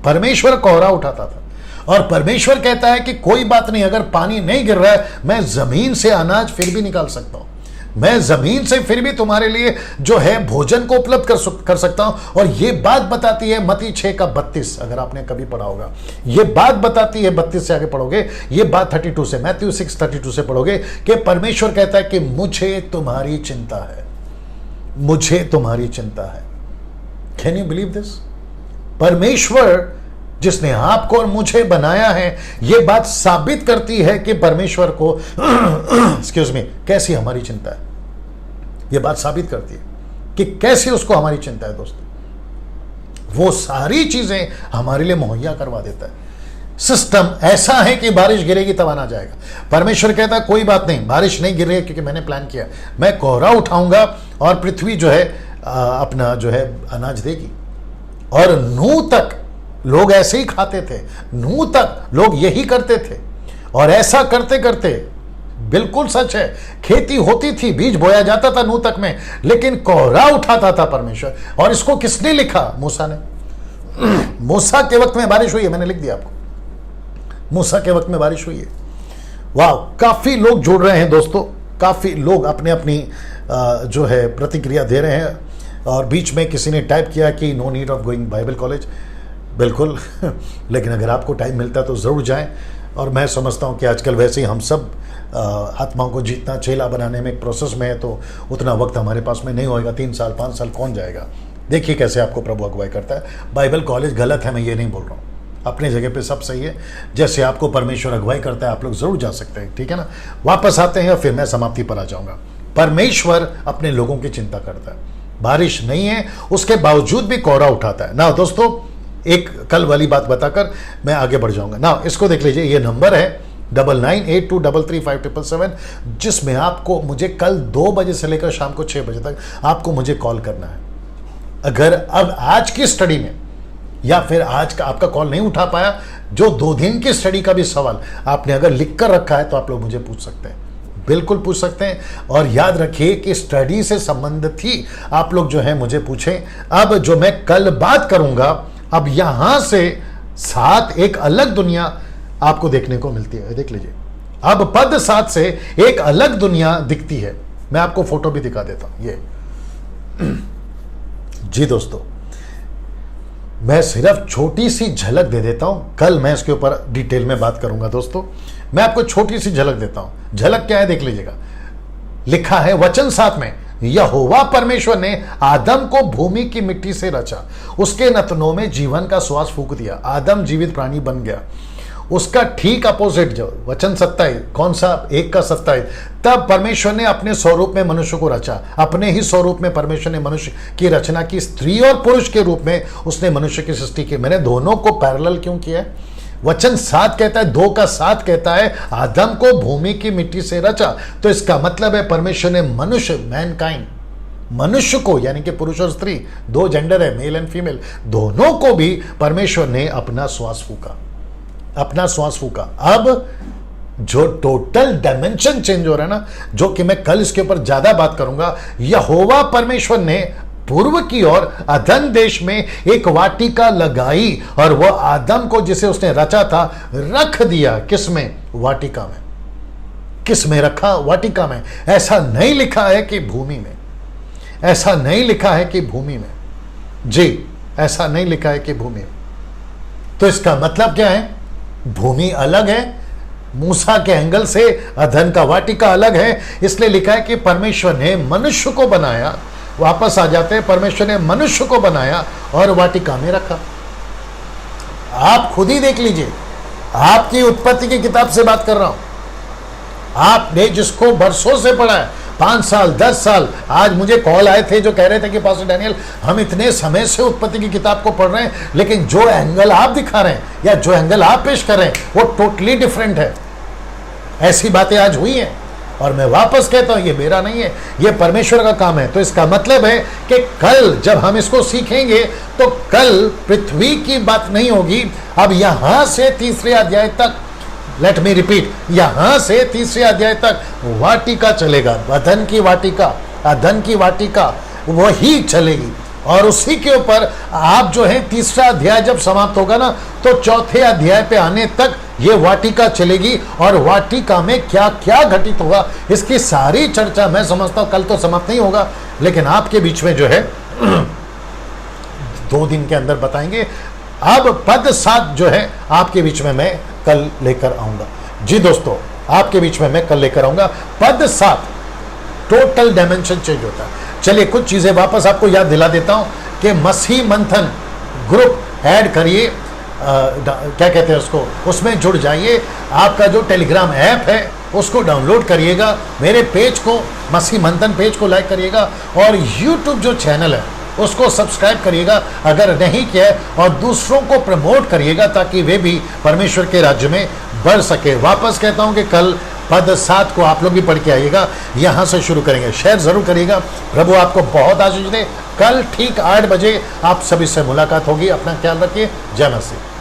परमेश्वर कोहरा उठाता था। और परमेश्वर कहता है कि कोई बात नहीं, अगर पानी नहीं गिर रहा है, मैं जमीन से अनाज फिर भी निकाल सकता हूं, मैं जमीन से फिर भी तुम्हारे लिए जो है भोजन को उपलब्ध कर सकता हूं। और ये बात बताती है मत्ती 6:32, अगर आपने कभी पढ़ा होगा, ये बात बताती है, 32 से आगे पढ़ोगे, ये बात 32 से, मैथ्यू 6:32 से पढ़ोगे, कि परमेश्वर कहता है कि मुझे तुम्हारी चिंता है, मुझे तुम्हारी चिंता है। Can you believe this? परमेश्वर जिसने आपको और मुझे बनाया है, यह बात साबित करती है कि परमेश्वर को एक्सक्यूज मी कैसी हमारी चिंता है। यह बात साबित करती है कि कैसे उसको हमारी चिंता है। दोस्तों, वो सारी चीजें हमारे लिए मुहैया करवा देता है। सिस्टम ऐसा है कि बारिश गिरेगी तब आना जाएगा। परमेश्वर कहता है कोई बात नहीं, बारिश नहीं गिर रही है क्योंकि मैंने प्लान किया, मैं कोहरा उठाऊंगा और पृथ्वी जो है अपना जो है अनाज देगी। और नूह तक लोग ऐसे ही खाते थे, नूह तक लोग यही करते थे। और ऐसा करते करते, बिल्कुल सच है, खेती होती थी, बीज बोया जाता था नूह तक में, लेकिन कोहरा उठाता था परमेश्वर। और इसको किसने लिखा? मूसा ने। मूसा के वक्त में बारिश हुई है, मैंने लिख दिया आपको, मूसा के वक्त में बारिश हुई है। वाह, काफी लोग जुड़ रहे हैं दोस्तों, काफी लोग अपने अपनी जो है प्रतिक्रिया दे रहे हैं। और बीच में किसी ने टाइप किया कि no need of going Bible college. बिल्कुल लेकिन अगर आपको टाइम मिलता है तो ज़रूर जाएं। और मैं समझता हूं कि आजकल वैसे ही हम सब आत्माओं को जीतना, चेला बनाने में एक प्रोसेस में है, तो उतना वक्त हमारे पास में नहीं होएगा। 3 साल 5 साल कौन जाएगा? देखिए कैसे आपको प्रभु अगुवाई करता है। बाइबल कॉलेज गलत है, मैं ये नहीं बोल रहा हूँ, अपने जगह पे सब सही है। जैसे आपको परमेश्वर अगुवाई करता है आप लोग जरूर जा सकते हैं, ठीक है ना। वापस आते हैं और फिर मैं समाप्ति पर आ जाऊंगा। परमेश्वर अपने लोगों की चिंता करता है। बारिश नहीं है, उसके बावजूद भी कोहरा उठाता है ना। दोस्तों, एक कल वाली बात बताकर मैं आगे बढ़ जाऊंगा ना। इसको देख लीजिए, ये नंबर है 9982335577, जिसमें आपको मुझे कल 2 बजे से लेकर शाम को 6 बजे तक आपको मुझे कॉल करना है। अगर अब आज की स्टडी में या फिर आज का आपका कॉल नहीं उठा पाया, जो 2 दिन की स्टडी का भी सवाल आपने अगर लिख कर रखा है, तो आप लोग मुझे पूछ सकते हैं, बिल्कुल पूछ सकते हैं। और याद रखिए कि स्टडी से संबंधित ही आप लोग जो है मुझे पूछें। अब जो मैं कल बात करूंगा, अब यहां से 7 एक अलग दुनिया आपको देखने को मिलती है। देख लीजिए, अब पद 7 से एक अलग दुनिया दिखती है। मैं आपको फोटो भी दिखा देता हूं, ये जी दोस्तों, मैं सिर्फ छोटी सी झलक दे देता हूं। कल मैं इसके ऊपर डिटेल में बात करूंगा दोस्तों। मैं आपको छोटी सी झलक देता हूं। झलक क्या है देख लीजिएगा। लिखा है वचन 7 में, यहोवा परमेश्वर ने आदम को भूमि की मिट्टी से रचा, उसके नथनों में जीवन का श्वास फूंक दिया, आदम जीवित प्राणी बन गया। उसका ठीक अपोजिट जो वचन 27, कौन सा? 1 का 27, तब परमेश्वर ने अपने स्वरूप में मनुष्य को रचा, अपने ही स्वरूप में परमेश्वर ने मनुष्य की रचना की, स्त्री और पुरुष के रूप में उसने मनुष्य की सृष्टि की। मैंने दोनों को पैरेलल क्यों किया है? वचन 7 कहता है, 2 का 7 कहता है आदम को भूमि की मिट्टी से रचा, तो इसका मतलब है परमेश्वर ने मनुष्य, मैनकाइंड, मनुष्य को, यानी कि पुरुष और स्त्री, 2 जेंडर है, मेल एंड फीमेल, दोनों को भी परमेश्वर ने अपना श्वास फूका, अपना श्वास फूका। अब जो टोटल डायमेंशन चेंज हो रहा है ना, जो कि मैं कल इसके ऊपर ज्यादा बात करूंगा। यहोवा परमेश्वर ने पूर्व की ओर अदन देश में एक वाटिका लगाई और वह आदम को, जिसे उसने रचा था, रख दिया। किसमें? वाटिका में। किस में रखा? वाटिका में। ऐसा नहीं लिखा है कि भूमि में, ऐसा नहीं लिखा है कि भूमि में, जी ऐसा नहीं लिखा है कि भूमि में। तो इसका मतलब क्या है? भूमि अलग है, मूसा के एंगल से अदन का वाटिका अलग है। इसलिए लिखा है कि परमेश्वर ने मनुष्य को बनाया। वापस आ जाते हैं, परमेश्वर ने मनुष्य को बनाया और वाटिका में रखा। आप खुद ही देख लीजिए, आपकी उत्पत्ति की किताब से बात कर रहा हूं। आपने जिसको बरसों से पढ़ा है, 5 साल 10 साल, आज मुझे कॉल आए थे जो कह रहे थे कि पास्टर डैनियल, हम इतने समय से उत्पत्ति की किताब को पढ़ रहे हैं, लेकिन जो एंगल आप दिखा रहे हैं या जो एंगल आप पेश कर रहे हैं वो टोटली डिफरेंट है। ऐसी बातें आज हुई हैं और मैं वापस कहता हूं, ये मेरा नहीं है, ये परमेश्वर का काम है। तो इसका मतलब है कि कल जब हम इसको सीखेंगे तो कल पृथ्वी की बात नहीं होगी। अब यहां से 3 अध्याय तक, लेट मी रिपीट, यहां से 3 अध्याय तक वाटिका चलेगा। अदन की वाटिका, अदन की वाटिका वही चलेगी। और उसी के ऊपर आप जो है 3 अध्याय जब समाप्त होगा ना, तो 4थे अध्याय पे आने तक ये वाटिका चलेगी। और वाटिका में क्या क्या घटित होगा, इसकी सारी चर्चा मैं समझता हूं कल तो समाप्त नहीं होगा, लेकिन आपके बीच में जो है 2 दिन के अंदर बताएंगे। अब पद 7 जो है आपके बीच में मैं कल लेकर आऊंगा। जी दोस्तों, आपके बीच में मैं कल लेकर आऊंगा पद 7। टोटल डायमेंशन चेंज होता है। चलिए कुछ चीजें वापस आपको याद दिला देता हूं कि मसीह मंथन ग्रुप ऐड करिए, क्या कहते हैं उसको, उसमें जुड़ जाइए। आपका जो टेलीग्राम ऐप है उसको डाउनलोड करिएगा, मेरे पेज को, मसीह मंथन पेज को लाइक करिएगा, और यूट्यूब जो चैनल है उसको सब्सक्राइब करिएगा अगर नहीं किया है, और दूसरों को प्रमोट करिएगा ताकि वे भी परमेश्वर के राज्य में बढ़ सके। वापस कहता हूं कि कल पद 7 को आप लोग भी पढ़ के आइएगा, यहां से शुरू करेंगे। शेयर जरूर करिएगा। प्रभु आपको बहुत आशीष दे। कल ठीक 8 बजे आप सभी से मुलाकात होगी। अपना ख्याल रखिए। जय मसीह।